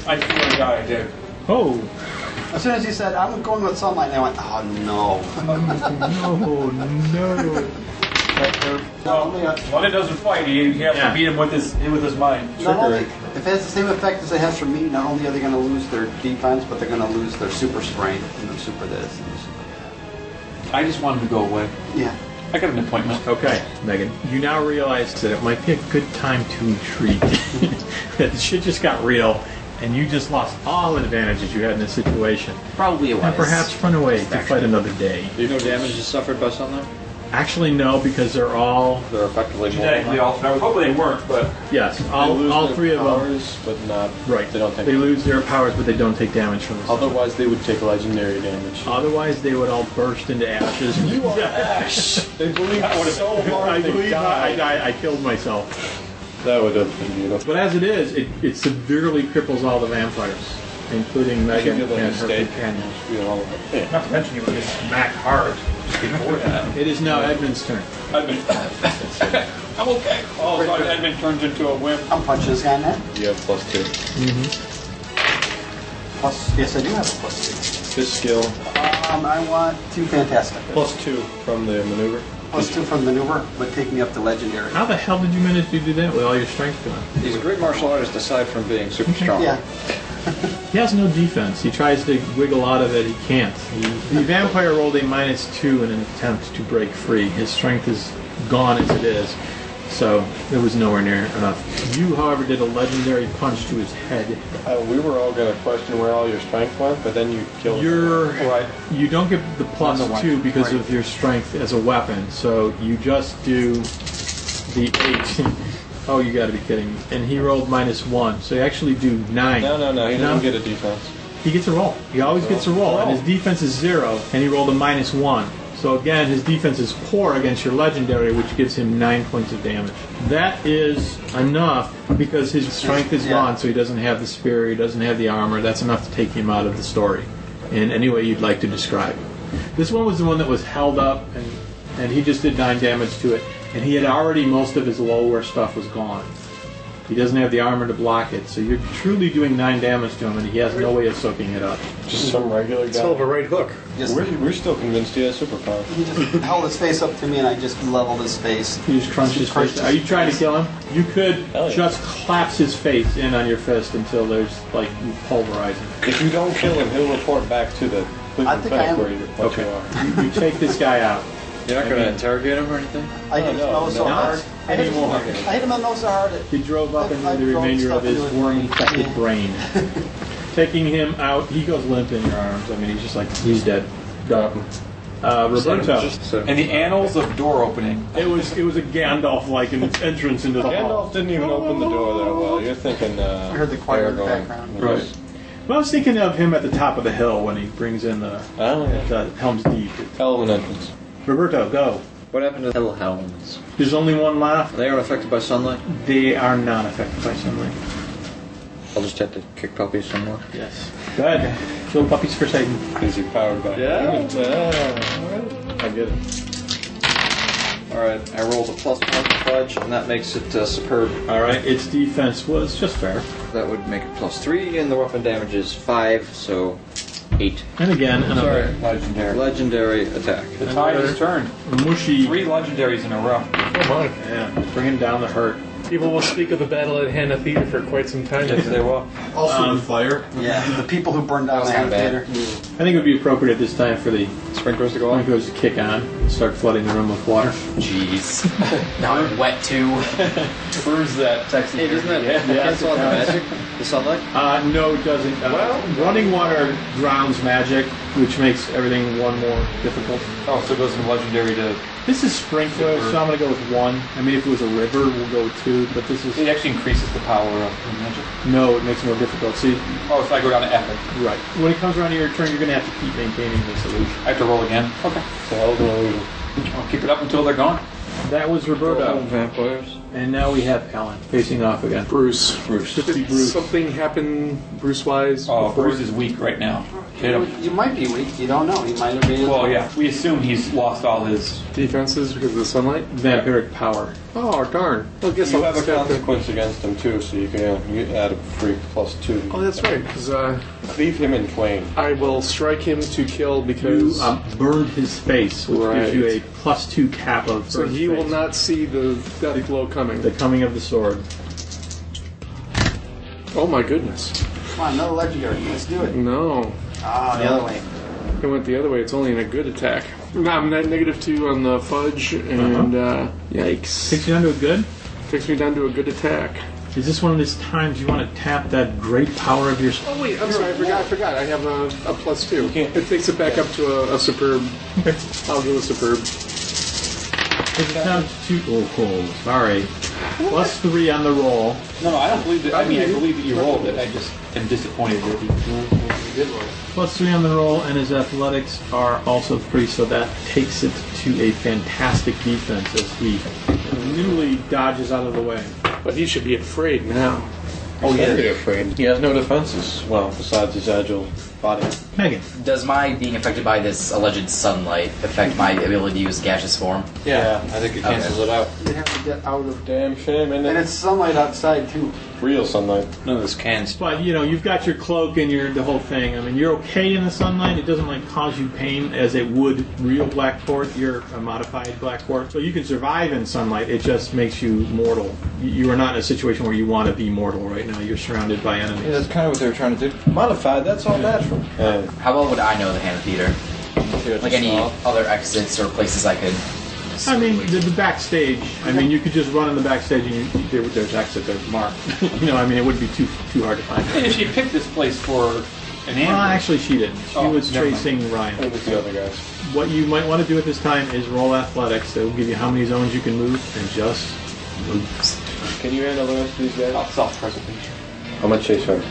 I swear to God I did. Oh, As soon as he said, I'm going with sunlight, and I went, oh no. no. Well, when it doesn't fight, you have Yeah. to beat him with his mind. Not only, if it has the same effect as it has for me, not only are they going to lose their defense, but they're going to lose their super strength and their super this and their super that. I just wanted to go away. Yeah. I got an appointment. Okay, Megan, you now realize that it might be a good time to retreat. That the shit just got real, and you just lost all advantages you had in this situation. Probably a wise. And perhaps run away to fight another day. no damage is suffered by sunlight? Actually, no, because they're all, They're effectively Genetically altered. I was hoping they weren't, but yes, They all lose three their of them. powers, but not. Right. They don't take. They lose their powers, but they don't take damage from this. Otherwise, they would take legendary damage. Otherwise, they would all burst into ashes. You are ash. They believe so hard. I they believe died. I killed myself. That would have been beautiful. But as it is, it severely cripples all the vampires, including Megan Give them and a her state. companions. You know, yeah. not to mention you were just smacked hard just before that. It is now Edmund's turn. Edmund. I'm okay. All of a sudden, Edmund turns into a wimp. I'm punching this guy in that. You have +2. Plus, yes, I do have a +2. This skill I want 2 fantastic. +2 from the maneuver. +2 from maneuver would take me up to legendary. How the hell did you manage to do that with all your strength going? He's a great martial artist aside from being super strong. Yeah. He has no defense. He tries to wiggle out of it. He can't. The vampire rolled a -2 in an attempt to break free. His strength is gone as it is, so it was nowhere near enough. You, however, did a legendary punch to his head. We were all going to question where all your strength went, but then you killed him. You don't get the +2 because of your strength as a weapon, so you just do the 8. Oh, you got to be kidding me! And he rolled -1, so you actually do 9. No. He doesn't get a defense. He gets a roll. He always gets a roll, and his defense is 0, and he rolled a -1. So again, his defense is poor against your legendary, which gives him 9 points of damage. That is enough because his strength is gone, so he doesn't have the spear, he doesn't have the armor. That's enough to take him out of the story in any way you'd like to describe. This one was the one that was held up, and he just did 9 damage to it, and he had already, most of his lower stuff was gone. He doesn't have the armor to block it, so you're truly doing 9 damage to him, and he has no way of soaking it up. Just some regular guy. Hell of a right hook. Just, We're still convinced he has superpowers. he just held his face up to me, and I just leveled his face. You just crunch his face. Are you trying to kill him? You could Hell yeah. just collapse his face in on your fist until there's, like, you pulverize him. If you don't kill him, he'll report back to the Cleveland think I Clinic am. where you are. You take this guy out. You're not going to interrogate him or anything? I hit his nose so Not hard. I hit anymore. him in the nose so hard. He drove up into I the drove remainder of stuff his into his worm-infected brain. Taking him out, he goes limp in your arms. I mean, he's just like, he's dead. Done. Roberto. In the annals of door opening, It was a Gandalf-like in its entrance into the hall. Gandalf didn't even open the door that well. You're thinking. I heard the choir in the Aragorn. background. Right. Well, I was thinking of him at the top of the hill when he brings in the Oh, yeah. Helm's Deep. Hell of an entrance. Roberto, go. What happened to hellhounds? There's only one left. They aren't affected by sunlight? They are not affected by sunlight. I'll just have to kick puppies somewhere. Yes. Go ahead. Kill puppies for Satan. Is he powered by? Yeah. I get it. Alright, I rolled a +1 fudge, and that makes it superb. All right, its defense was just fair. That would make it +3, and the weapon damage is 5, so 8. And again, another Legendary attack. The tide has turned. mushy. 3 legendaries in a row. Oh my. Yeah, bringing down the hurt. People will speak of the battle at Hanna Theatre for quite some time. Yes, they will. Also, the fire. yeah, the people who burned down the Hanna Theatre. I think it would be appropriate at this time for the Sprinklers to go on. sprinklers to kick on and start flooding the room with water. Jeez. Now I'm wet too. Where's that sexy? Hey, doesn't that cancel out the magic? The sunlight? No, it doesn't. Running water drowns magic, which makes everything one more difficult. Oh, so it goes from legendary to... This is sprinkler, so I'm going to go with 1. I mean, if it was a river, we'll go with 2, but this is... It actually increases the power of the magic. No, it makes it more difficult. See, Oh, so I go down to epic. right. When it comes around to your turn, you're going to have to keep maintaining this illusion. I have to roll again. Okay. It's a hell of an illusion. I'll keep it up until they're gone. That was Roberto. Vampires. And now we have Ellen facing off again. Bruce. Just be Did Bruce. something happen Bruce-wise? Oh, before? Bruce is weak right now. Hit him. You might be weak. You don't know. He might have been. Well, yeah. We assume he's lost all his... Defenses because of the sunlight? Vampiric power. Oh, darn. I guess You I'll have a just have to... consequence against him too, so you can you add a free +2. Oh, that's right, because Leave him in twain. I will strike him to kill You because... burned his face, which gives you a Right. +2 cap of so burned he will face. not see the death blow coming. The coming of the sword. Oh my goodness. Come on, another legendary. Let's do it. No. Ah, the other way. It went the other way. It's only in a good attack. No, I'm at -2 on the fudge, and yikes. Takes you down to a good? Takes me down to a good attack. Is this one of those times you want to tap that great power of your... Oh wait, I'm sorry, I forgot. I have a +2. It takes it back up to a superb. Okay. I'll do a superb. Takes it down to... Oh, cool. Sorry. +3 on the roll. No, I don't believe that. I mean, I believe that you rolled it. I just am disappointed that you did roll it. +3 on the roll, and his athletics are also 3, so that takes it to a fantastic defense as he nimbly dodges out of the way. But he should be afraid now. Oh, yeah. Afraid. He has no defenses. Well, besides his agile body. Megan. Does my being affected by this alleged sunlight affect my ability to use gaseous form? Yeah, I think it cancels it out. You have to get out of... Damn shame, And it's sunlight outside, too. real sunlight. None of this cans. But, you know, you've got your cloak and the whole thing. I mean, you're okay in the sunlight. It doesn't, like, cause you pain as it would real black court. You're a modified black court. So you can survive in sunlight. It just makes you mortal. You are not in a situation where you want to be mortal right now. You're surrounded by Yeah, enemies. that's kind of what they were trying to do. Modified, that's all natural. How well would I know the Hanna Theatre? Like any other exits or places I could... I mean, the backstage. I mean, you could just run in the backstage and there's exit there marked. You know, I mean, it wouldn't be too hard to find. And she picked this place for an ambush. Well, actually, she didn't. She was never mind. chasing Ryan. It was the other guys. What you might want to do at this time is roll athletics. That will give you how many zones you can move, and just move. Can you handle the rest of these guys? Self-preservation. I'm gonna chase her.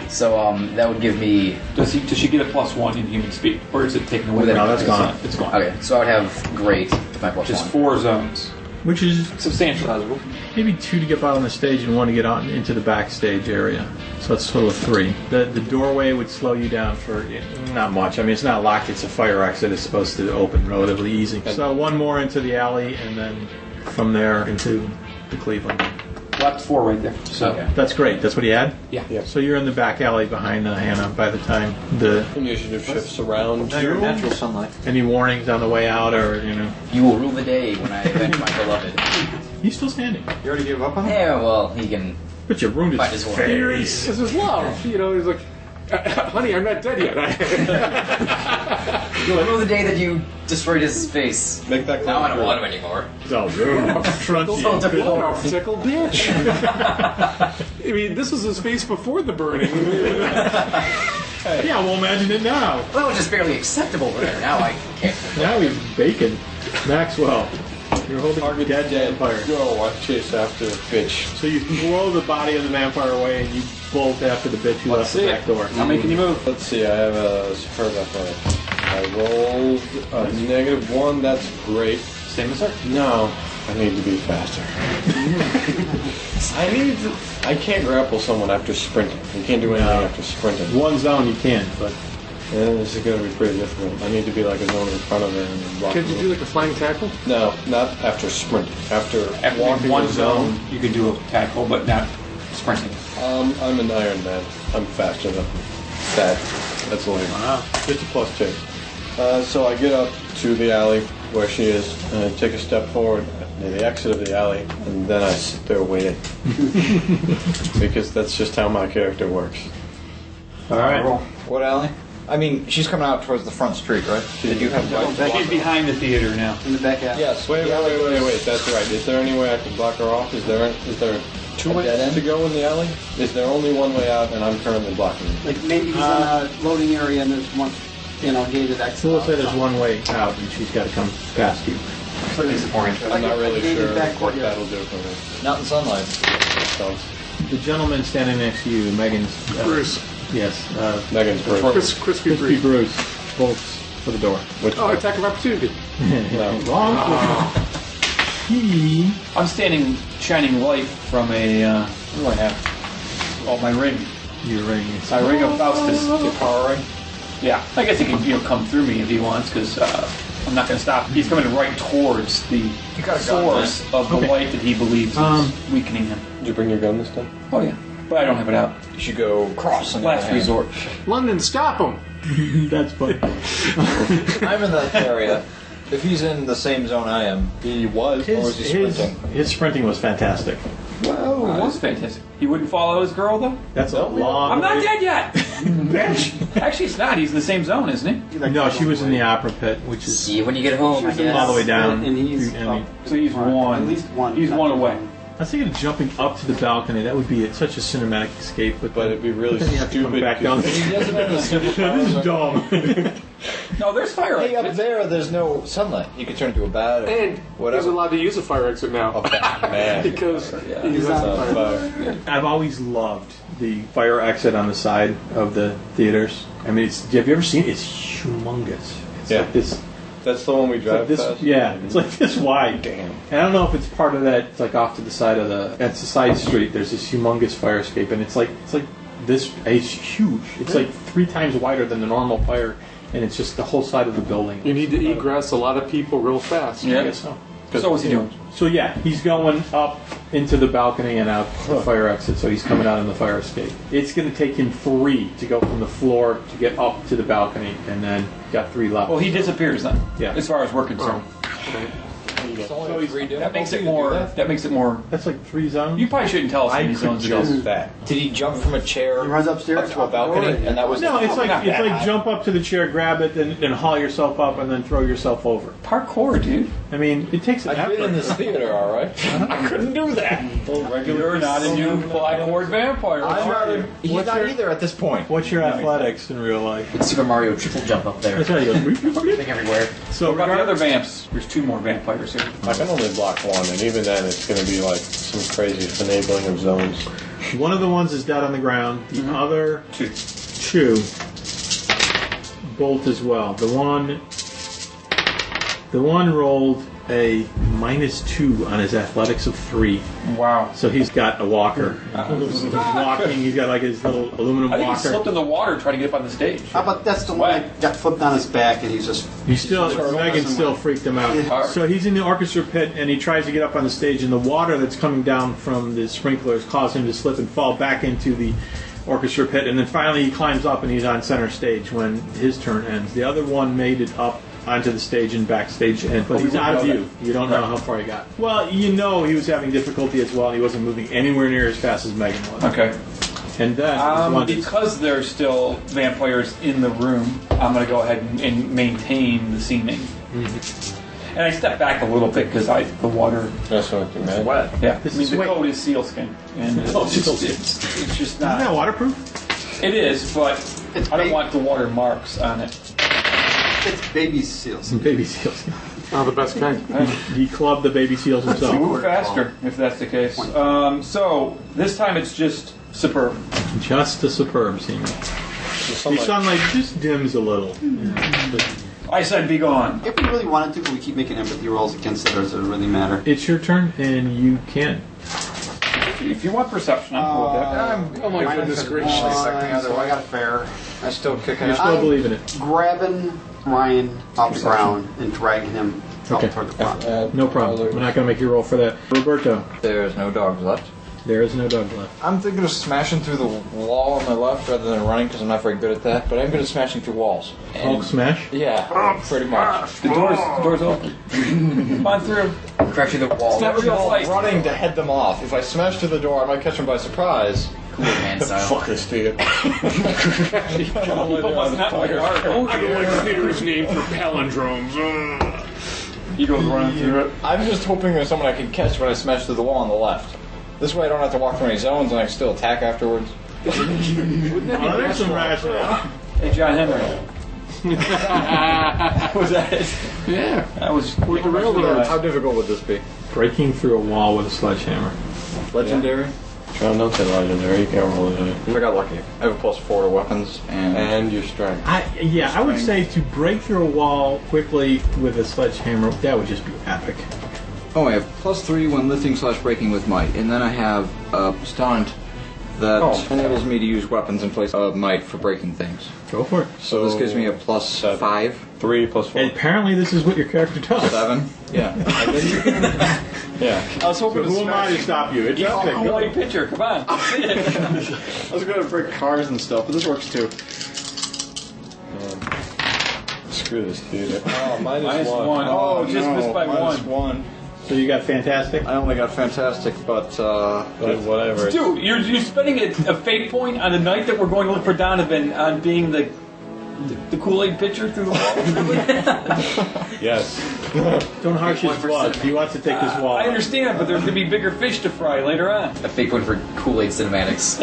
So, that would give me... Does she get a +1 in human speed, or is it taken away? No, that's gone. It's gone. Okay, so I would have great with my +1. Just 4 zones. Which is Substantial. maybe 2 to get out on the stage and 1 to get out into the backstage area. So that's a total of 3. The doorway would slow you down for not much. I mean, it's not locked. It's a fire exit. It's supposed to open relatively easy. So 1 more into the alley, and then from there into the Cleveland. Well, that's 4 right there. So Okay. That's great. That's what he had? yeah. So you're in the back alley behind Hannah by the time the... Initiative shifts around. Now you're in natural sunlight. Any warnings on the way out, or, you know... You will rule the day when I avenge my beloved. He's still standing. You already gave up on it? Yeah, well, he can... But you ruined Fight his his face. This is love. You know, he's like, honey, I'm not dead yet. Rule the day that you destroyed his face. Make that Now I don't clear. want him anymore. It's all ruined. Crunchy. Don't and blow. What a fickle bitch. I mean, this was his face before the burning. Yeah, well, imagine it now. Well, it was just barely acceptable there. Now I can't. Now he's bacon. Maxwell, you're holding Target dead vampire. Go, I chase after the bitch. So you blow the body of the vampire away and you bolt after the bitch who left the back door. I'm making you move. Let's see, I have a superb athletics. I rolled a -1, that's great. Same as her. No, I need to be faster. I can't grapple someone after sprinting. You can't do anything No. after sprinting. One zone you can, but And this is going to be pretty difficult. I need to be like a zone in front of her and block. Could you do like a flying tackle? No, not after sprint. After walking one the zone, you can do a tackle, but not sprinting. I'm an Iron Man. I'm faster than that. That's lame. Wow. 50 plus 2. So I get up to the alley where she is, and I take a step forward near the exit of the alley, and then I sit there waiting. Because that's just how my character works. All right. What alley? I mean, she's coming out towards the front street, right? Did you have lights? She's behind the theater now. In the back alley. Yes. Wait. That's right. Is there any way I can block her off? Is there two ways dead end? to go in the alley? Is there only one way out, and I'm currently blocking it? Like maybe he's in a loading area and there's one, gated exit. So we'll say there's one way out, and she's got to come past you. Completely supporting. I'm not really gated sure back what door. that'll do for me. Not in sunlight. So, The gentleman standing next to you, Megan's. Bruce. Yes. Megan's Bruce. Crispy Crispy Bruce. Bruce bolts for the door. Oh, attack of opportunity. Wrong. He. I'm standing shining light from a. What do I have? Oh, my ring. Your ring. My ring of Faustus. The power ring. Yeah, I guess he can come through me if he wants, because I'm not going to stop. He's coming right towards the source of the light that he believes is weakening him. Did you bring your gun this time? Oh yeah, but I don't have it out. You should go cross. Last resort. London, stop him! That's fun. I'm in that area. If he's in the same zone I am, He was. or is he sprinting? His sprinting was fantastic. Whoa, that's fantastic. He wouldn't follow his girl though. That's a long. I'm not way- dead yet. Bitch. Actually, it's not. He's in the same zone, isn't he? No, she was in the opera pit, which is See you when you get home, I guess. all the way down. And he's I mean, So he's one. At least one. He's one away. I was thinking of jumping up to the balcony. That would be such a cinematic escape, But it'd be really then you have to come stupid. back down. He doesn't have the simple This is powers. dumb. No, there's fire. Hey, up there, there's no sunlight. He could turn into a bat or And whatever. he's allowed to use a fire exit now. Man. Because he's He's on on fire. I've always loved the fire exit on the side of the theaters. I mean, have you ever seen it? It's humongous. It's Yeah. like this. That's the one we It's like drive this, past? yeah, it's like this wide. Damn. And I don't know if it's part of that. It's like off to the side of that's the side street. There's this humongous fire escape, and it's like this. It's huge. It's like 3 times wider than the normal fire, and it's just the whole side of the building. You need to egress a lot of people real fast. Yeah. I guess so. So what's he doing? So yeah, he's going up into the balcony and out the fire exit. So he's coming out in the fire escape. It's going to take him 3 to go from the floor to get up to the balcony, and then got 3 left. Well, he disappears then. Yeah. As far as we're concerned. It's only a 3 That makes it more. That makes it more. That's like 3 zones. You probably shouldn't tell us how I many could zones it just is. That. Did he jump from a chair He runs upstairs up to a balcony? And that was No, it's like not bad. jump up to the chair, grab it, then haul yourself up, and then throw yourself over. Parkour, dude. I mean, it takes an I've been in effort. this theater, all right. I couldn't do that. You're not a new black-horde vampire. are you? He's What's not your- either at this point. What's your athletics in real life? It's Super Mario triple jump up there. That's how you go. Like everywhere. So What about the other regardless, vamps? There's 2 more vampires here. I can only block one, and even then it's going to be like some crazy finagling of zones. one of the ones is dead on the ground. The other 2 bolt as well. The one rolled a -2 on his athletics of 3. Wow. So he's got a walker. He's walking. He's got like his little aluminum I think he walker. slipped in the water trying to get up on the stage. How about that's the one that got flipped on his back and he's just. He's still, just Megan messing still with- freaked him out. Yeah. So he's in the orchestra pit and he tries to get up on the stage, and the water that's coming down from the sprinklers cause him to slip and fall back into the orchestra pit. And then finally he climbs up and he's on center stage when his turn ends. The other one made it up onto the stage and backstage, but he's out of view. You don't know how far he got. Well, you know he was having difficulty as well. He wasn't moving anywhere near as fast as Megan was. Okay. And then there's one that's- Because there's still vampires in the room, I'm going to go ahead and maintain the seeming. And I step back a little bit because the water. That's what you meant. Wet. Yeah. This I mean, is the wet. coat is sealskin, and it's just Isn't not. that waterproof? It is, but It's I don't ba- want the water marks on it. It's baby seals. Some baby seals. Oh, the best kind. He clubbed the baby seals himself. Move faster if that's the case. So this time it's just superb. Just a superb scene. The sunlight just dims a little. But I said be gone. If we really wanted to, but we keep making empathy rolls against it, or does it really matter? it's your turn, and you can. If you want perception, I'm cool with that. Oh my goodness gracious. So I got a fair. I still kick You it. still believe in it. Grabbing Ryan off the ground and dragging him up Okay. toward the front. No problem. We're not going to make you roll for that. Roberto, There's no dogs left. there is no dog left. I'm thinking of smashing through the wall on my left rather than running because I'm not very good at that. But I'm good at smashing through walls. Hulk smash? Yeah, pretty much. The door's open. Come on through. Crash through the wall. It's not real fight. Running to head them off. If I smash through the door, I might catch them by surprise. Kool-Aid Man style. Fuck this, dude. People must not like art. I don't like the theater's name for palindromes. He goes running through it. I'm just hoping there's someone I can catch when I smash through the wall on the left. This way I don't have to walk through any zones and I can still attack afterwards. There's some rationale. Hey, John Henry. Was that it? Yeah. That was With the railroad. How difficult would this be? Breaking through a wall with a sledgehammer. Legendary? John, don't say legendary. You can't roll it. If I got lucky. I have a +4 to weapons And your strength. I would say to break through a wall quickly with a sledgehammer, that would just be epic. Oh, I have +3 when lifting/breaking with might, and then I have a stunt that enables me to use weapons in place of might for breaking things. Go for it. So this gives me a +5. 3 plus 4. And apparently this is what your character does. 7. Yeah. Yeah. I was hoping Who am I to stop you? It's epic. Kool-Aid pitcher. Come on. I was going to break cars and stuff, but this works too. Screw this, dude. Oh, Minus one. Oh, just missed by one. So you got fantastic? I only got fantastic, but But whatever. Dude, you're spending a fate point on the night that we're going to look for Donovan on being the Kool-Aid pitcher through the wall. Yes. Don't harsh his blood. He wants to take this wall. I understand, but there's going to be bigger fish to fry later on. A fake point for Kool-Aid cinematics.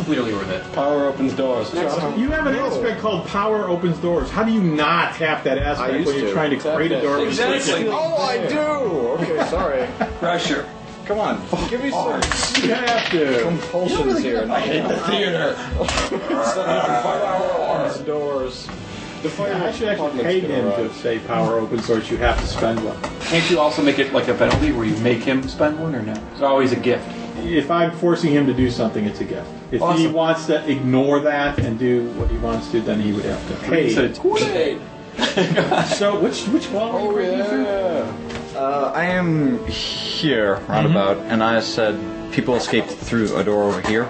Clearly worth it. Power opens doors. You have an aspect called power opens doors. How do you not have that aspect when you're trying to create a door? with a Exactly. oh, I do. Okay, sorry. Pressure. Come on, give me some You have to. compulsions here. I hate the theater. 5-hour doors. The fire I should actually pay him to say power opens doors. You have to spend one. Can't you also make it like a penalty where you make him spend one or no? It's always a gift. If I'm forcing him to do something, it's a gift. If he Awesome. wants to ignore that and do what he wants to, then he would have to pay. He said, Kool-Aid. So which wall are you breaking through? I am here, roundabout, and I said people escaped through a door over here.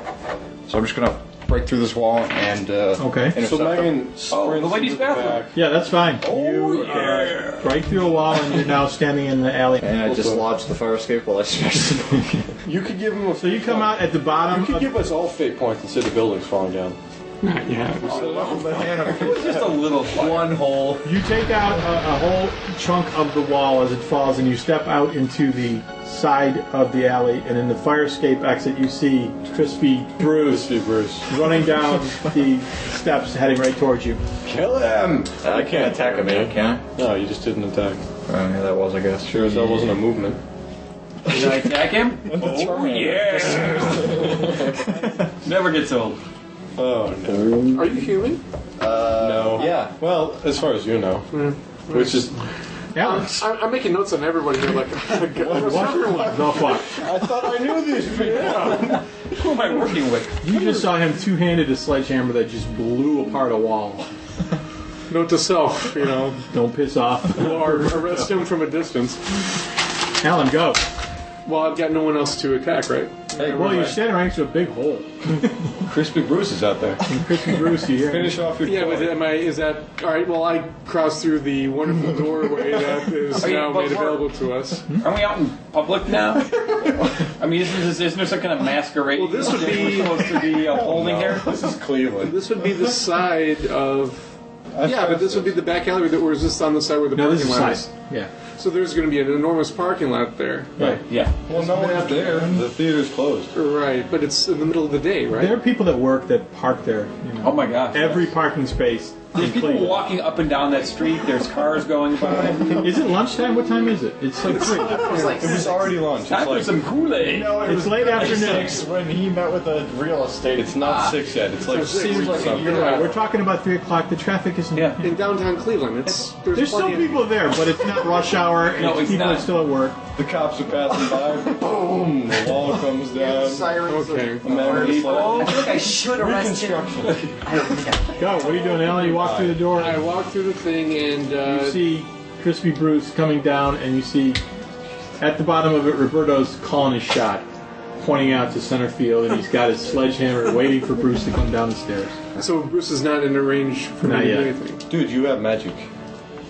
So I'm just gonna break through this wall and Okay. intercept So them. Megan Oh, sprints the ladies' to the bathroom. back. Yeah, that's fine. Oh, You yeah. break through a wall and you're now standing in the alley. And I dislodge the fire escape while I smash the door. You could give him a. So you come out at the bottom. You could of- give us all fate points and say the building's falling down. Not yet. Just a little one hole. You take out a whole chunk of the wall as it falls, and you step out into the side of the alley. And in the fire escape exit, you see Crispy Bruce Crispy Bruce. running down the steps, heading right towards you. Kill him! I can't attack him yet, can No, you just didn't attack. I? Yeah, that was, I guess. Sure as that wasn't a movement. Did I attack him? Oh, yeah. Never gets old. Oh, no. Are you human? No. Yeah. Well, as far as you know. Which is. Alex. I'm making notes on everybody here. Like, What? The fuck? I thought I knew these people! Who am I working with? You just saw him two-handed a sledgehammer that just blew apart a wall. note to self, you know, Don't piss off. or arrest him from a distance. Alan, go. Well, I've got no one else to attack, right? Well, you're standing right next to a big hole. Crispy Bruce is out there. Crispy Bruce, you hear? Finish off your Yeah, but is that all right? Well, I crossed through the wonderful doorway that is Are you- now but made we're- available to us. Are we out in public now? I mean, isn't there some kind of masquerade? Well, this would be- we're supposed to be holding here. This is Cleveland. This would be the side of. Yeah, but this would be the back alley that was just on the side where the No, this parking is lot side. is. Yeah. So there's going to be an enormous parking lot there. Right. Yeah. Well, no one's there. The theater's closed. Right, but it's in the middle of the day, right? There are people that work that park there. You know. Oh my gosh. Every parking space There's people Cleveland. walking up and down that street. There's cars going by. Is it lunchtime? What time is it? It's like 3. It's It was already lunch. Time for some Kool-Aid. It's late afternoon. When he met with the real estate. It's not 6 yet. It's like seems like something. You're right. We're talking about 3 o'clock. The traffic isn't. Yeah. In downtown Cleveland, There's still people there, but it's not rush hour, and No, it's people not. are still at work. The cops are passing by. Boom! The wall comes down. Sirens. Okay. A man with a I feel like I should arrest him. Reconstruction. Go. What are you doing, Alan? You walk through the door. I walk through the thing and You see Crispy Bruce coming down, and you see at the bottom of it, Roberto's calling his shot, pointing out to center field, and he's got his sledgehammer waiting for Bruce to come down the stairs. so Bruce is not in the range for me Not to do yet. anything. Dude, you have magic.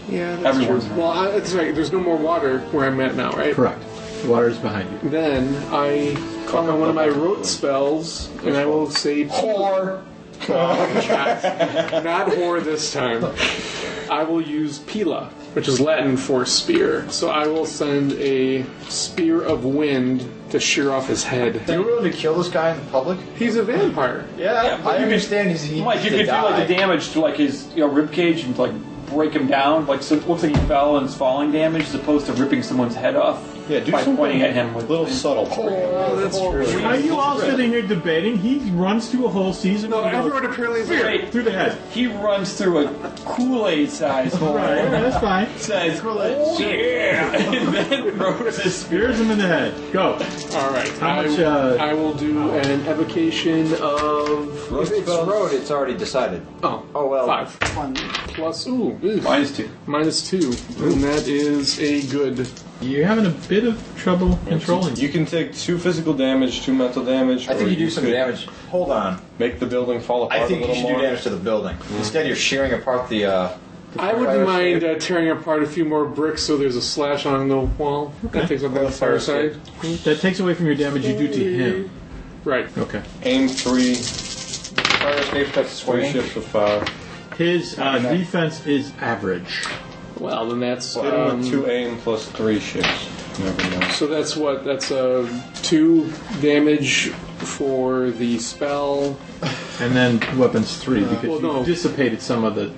Yeah, that's Everyone's true. Well, that's right. There's no more water where I'm at now, right? Correct. The water is behind you. Then I call on one of my rote spells, and I will say whore. Not whore this time. I will use Pila, which is Latin for spear. So I will send a spear of wind to shear off his head. Are you willing to kill this guy in the public? He's a vampire. Yeah, but I you understand he Mike, needs you to could do die. like the damage to like his rib cage and like break him down. Like so it looks like he fell and it's falling damage as opposed to ripping someone's head off. Yeah, do by something pointing at him with little subtle. Oh, that's true. Are you all sitting here debating? He runs through a whole season. No, everyone apparently is there. Wait, through the head. he runs through a Kool-Aid size hole. Right, that's fine. Says, "Oh yeah," and then throws his spear. Spears him in the head. Go. All right. How much, I will do an evocation of. If it's road, it's already decided. Oh, Oh, well. 5 plus -2. -2, and that is a good. You're having a bit of trouble controlling. You can take 2 physical damage, 2 mental damage. I think or you do some could damage. Hold on. Make the building fall apart I think a you little should do more. damage to the building. Instead, you're shearing apart the. I wouldn't mind tearing apart a few more bricks so there's a slash on the wall. That takes up the fire side. That takes away from your damage you do to him. Right. Okay. Aim 3, Fire escape starts 3 swinging. ships of fire. His defense is average. Well, then that's Hit him with 2 aim plus 3 ships. Never know. so that's what that's 2 damage for the spell. And then weapons 3 because well, you no. dissipated some of the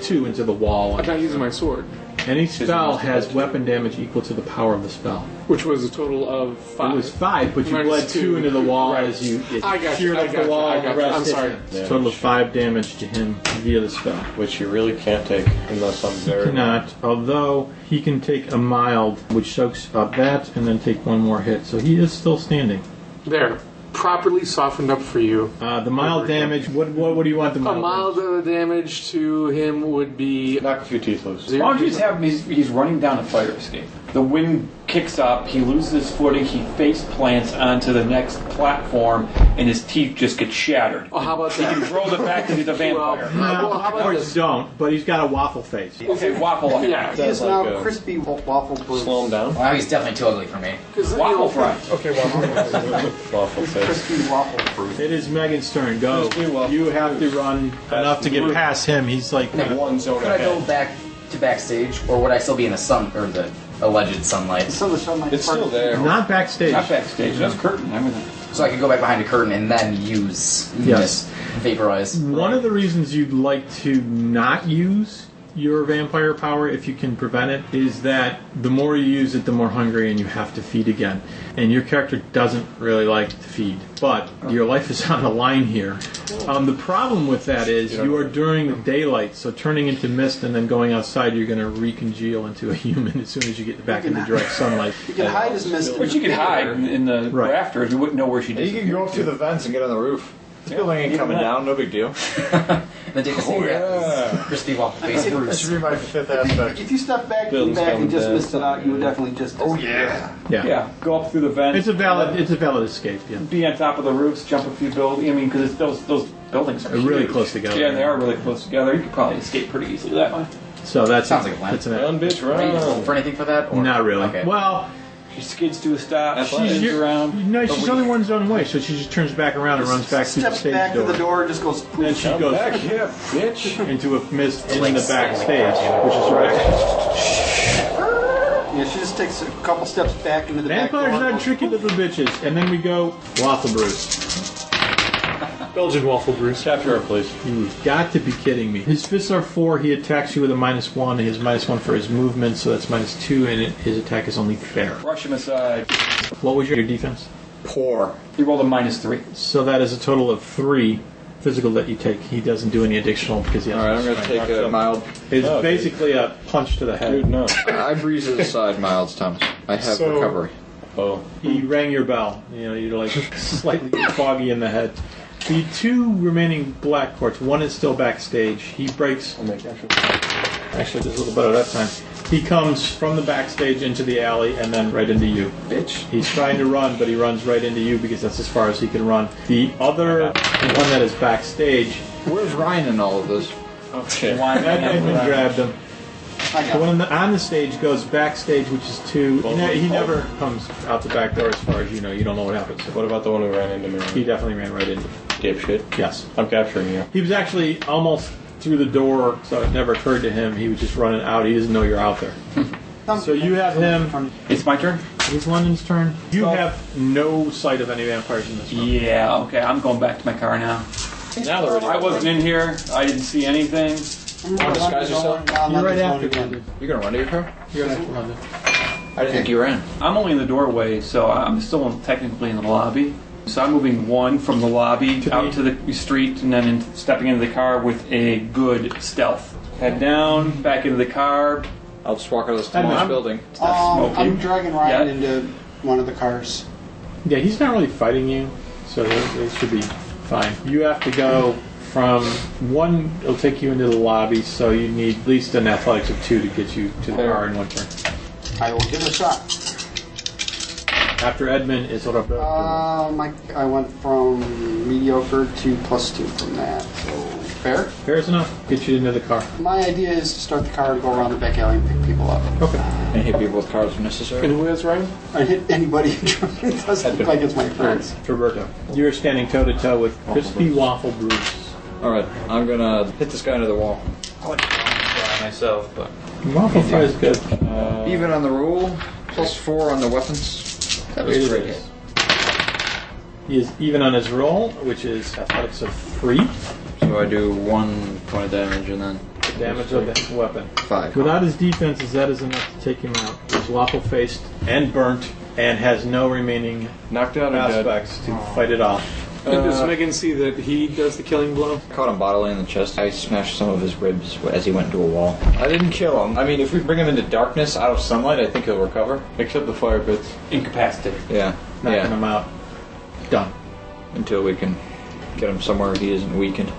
2 into the wall. I'm not using my sword, Any spell has weapon damage equal to the power of the spell. which was a total of 5. It was 5, but you Minus bled 2 into the wall Right. as you I got you, sheared I up got the you, wall. I and got the you. rest I'm hit sorry. him. It's a total of 5 damage to him via the spell. Which you really can't take unless I'm very... Cannot, although he can take a mild, which soaks up that, and then take 1 more hit. So he is still standing. There, properly softened up for you. The mild damage, what do you want the A mild mild damage to him would be Knock a few teeth loose. As long as you just have him, he's running down a fire escape. The wind kicks up, he loses his footing, he face plants onto the next platform, and his teeth just get shattered. Oh, how about He can that? throw the back into the vampire. No, how about ours don't, but he's got a waffle face. Okay, waffle like Yeah, He is Sounds now like a- crispy waffle Bruce. Slow him down. Wow, he's definitely too ugly for me. waffle fry. Okay, well, Waffle face. Crispy waffle Bruce. It is Megan's turn. Go. Crispy waffle. You have to run enough to get past him. He's like... One zone Could I go ahead. back to backstage, or would I still be in the sun or the alleged sunlight? Some of the sunlight It's still there. Not backstage. Not backstage, that's curtain, everything. So I could go back behind a curtain and then use Yes. this vaporize. One of the reasons you'd like to not use your vampire power, if you can prevent it, is that the more you use it, the more hungry and you have to feed again. And your character doesn't really like to feed. But your life is on the line here. The problem with that is you are during the daylight, so turning into mist and then going outside, you're going to recongeal into a human as soon as you get back into direct sunlight. You can hide his mist. But you could hide in the Right. rafters, you wouldn't know where she you disappeared. can go up through the vents and get on the roof. This building ain't coming down, no big deal. Then take a seat. yeah. Crispy waffle face This Bruce. should be my 5th aspect. If you step back Building's and coming just down. missed it out, you would definitely just. Oh, yeah. Yeah. Yeah, go up through the vents. It's a valid escape, yeah. Be on top of the roofs, jump a few buildings. I mean, because those buildings are They're really huge. close together. Yeah, they are really close together. You could probably escape pretty easily that way. So that's Sounds like a plan. that's an Run, bitch, Are you rolling run. for anything for that? Or? Not really. Okay. Well, She skids to a stop, Athletics. spins around. no, she's only one zone away, so she just turns back around and runs back through the Steps stage back door. to the door, just goes. Then she goes Back here, bitch. into a mist in the backstage, which is right. Yeah, she just takes a couple steps back into the back Vampires door. are tricky little bitches. And then we go Waffle Bruce. Belgian waffle brews. Capture her, please. You've got to be kidding me. His fists are 4. He attacks you with a -1. He has -1 for his movement, so that's -2, and his attack is only fair. Rush him aside. What was your defense? Poor. He rolled a -3. So that is a total of 3 physical that you take. He doesn't do any additional because he has. All right, I'm going to take a mild. It's basically a punch to the head. Dude, no. I breeze it aside, mild, Thomas. I have recovery. Oh. He rang your bell. You're like slightly foggy in the head. The 2 remaining black courts, one is still backstage. He breaks. Actually, there's a little better that time. He comes from the backstage into the alley and then right into you. Bitch. He's trying to run, but he runs right into you because that's as far as he can run. The other one that is backstage, Where's Ryan in all of this? Oh, shit. Edmund grabbed him. I The got one on the stage goes backstage, which is 2. He never comes out the back door as far as you know. You don't know what happens. What about the one who ran into me? He definitely ran right into you. Dipshit. Yes. I'm capturing you. He was actually almost through the door, so it never occurred to him. He was just running out. He doesn't know you're out there. So you have him. It's my turn? It was London's turn. You have no sight of any vampires in this room. Yeah, okay, I'm going back to my car now. Now they're I wasn't in here. I didn't see anything. Want to disguise yourself? You're right after again. London. You're going to run to your car? You're right after London. I didn't think you ran. I'm only in the doorway, so I'm still technically in the lobby. So I'm moving 1 from the lobby out to the street and then stepping into the car with a good stealth. Head down, back into the car. I'll just walk out of this demolished building. I'm dragging Ryan Yeah. into one of the cars. Yeah, he's not really fighting you, so it should be fine. You have to go from 1, it'll take you into the lobby, so you need at least an athletics of 2 to get you to the car in 1 turn. I will give it a shot. After Edmund is Roberto. I went from mediocre to +2 from that. So fair. Fair enough. Get you into the car. My idea is to start the car and go around the back alley and pick people up. Okay. And hit people with cars if necessary. And who has Ryan? I hit anybody who doesn't look like it's my friends. Roberto. You're standing toe to toe with crispy waffle brews. Alright, I'm going to hit this guy into the wall. I like to try myself, but Waffle fry is good. Even on the roll, +4 on the weapons. That was It great. is. He is even on his roll, which is athletics of 3. So I do 1 point of damage and then Damage of the weapon. 5. Without his defenses, that is enough to take him out. He's waffle faced and burnt and has no remaining Knocked out or dead? aspects to fight it off. And does Megan see that he does the killing blow? Caught him bodily in the chest. I smashed some of his ribs as he went into a wall. I didn't kill him. I mean, if we bring him into darkness, out of sunlight, I think he'll recover. Except the fire pits. Incapacitated. Yeah. Knocking him out. Done. Until we can get him somewhere he isn't weakened.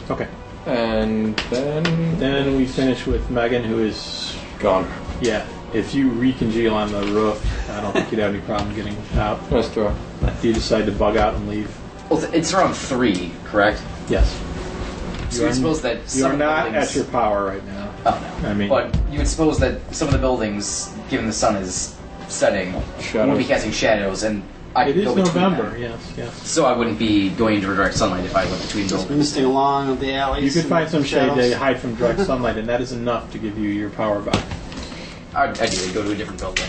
Okay. And Then we finish with Megan, who is... gone. Yeah. If you recongeal on the roof, I don't think you'd have any problem getting out. Nice throw. If you decide to bug out and leave. Well, it's around 3, correct? Yes. So you would suppose that You some are of the not buildings... at your power right now. Oh, no. I mean... But you would suppose that some of the buildings, given the sun is setting, Shadows. would be casting shadows, and I It could is go between November, them. yes. So I wouldn't be going into direct sunlight if I went between Just buildings. misting along the alleys. You could and find some shade shadows. to hide from direct sunlight, and that is enough to give you your power back. I'd ideally go to a different building.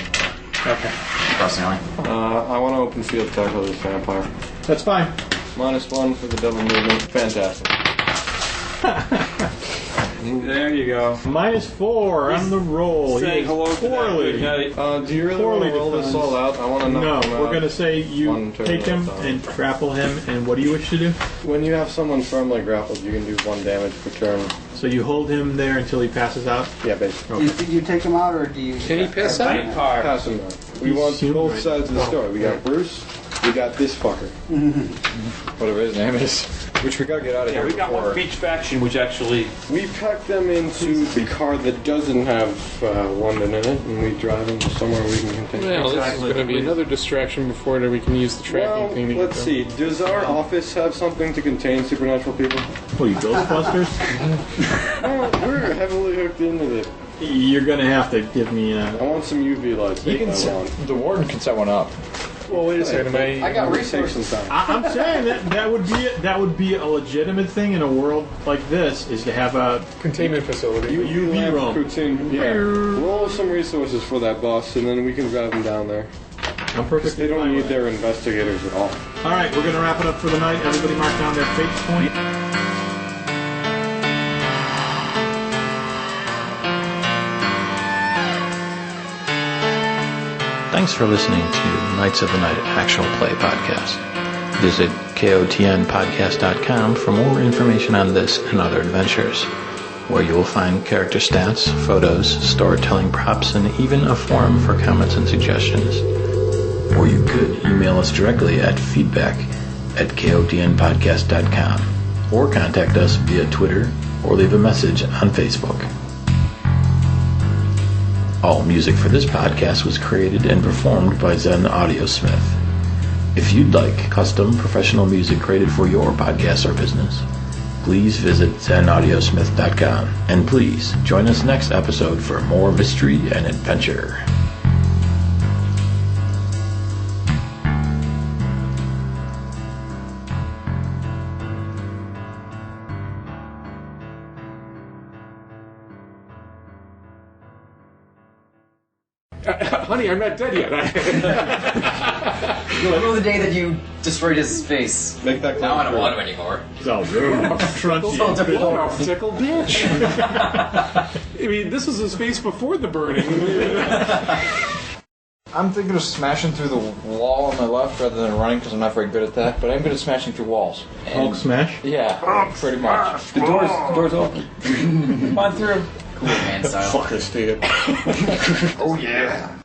Okay. Across the alley. I want to open field tackle this vampire. That's fine. -1 for the double movement. Fantastic. There you go. -4 on the roll. He Saying is hello to that poorly. good night. Do you really want Poorly to roll this defined. all out? I want to knock No, him out. we're going to say you One turn take him at a time. and grapple him, and what do you wish to do? When you have someone firmly grappled, you can do 1 damage per turn. So you hold him there until he passes out? Yeah, basically. Do you take him out, or do you... Can he pass out? Pass him out. We want He's both right. sides of the story. We got Bruce, we got this fucker. Whatever his name is. Which we gotta get out of Yeah, here we got before. one for each faction, which actually... We pack them into the car that doesn't have London in it, and we drive them to somewhere we can contain. Well, this is going to be another distraction before we can use the tracking Well, thing to get let's them. see. Does our office have something to contain supernatural people? What are you, Ghostbusters? Oh, we're heavily hooked into it. You're going to have to give me I want some UV lights. He can That's what I want. the warden can set one up. Well, wait a second. I got It takes resources. some time. I'm saying that would be a legitimate thing in a world like this, is to have a Containment facility. UV room. Yeah. Roll some resources for that boss, and then we can drive him down there. I'm perfect. They don't need their investigators at all. All right, we're going to wrap it up for the night. Everybody mark down their fate point. Thanks for listening to Knights of the Night Actual Play Podcast. Visit kotnpodcast.com for more information on this and other adventures, where you will find character stats, photos, storytelling props, and even a forum for comments and suggestions. Or you could email us directly at feedback@kotnpodcast.com, or contact us via Twitter or leave a message on Facebook. All music for this podcast was created and performed by Zen Audiosmith. If you'd like custom professional music created for your podcast or business, please visit zenaudiosmith.com. And please join us next episode for more mystery and adventure. Honey, I'm not dead yet. Remember the day that you destroyed his face? Make that Now I don't clear. want him anymore. So, Oh, tickle bitch. I mean, this was his face before the burning. I'm thinking of smashing through the wall on my left rather than running because I'm not very good at that, but I'm good at smashing through walls. Hulk smash? Yeah, pretty much. The door's open. Come on through. Cool man style. Fucker, Steve. Oh yeah.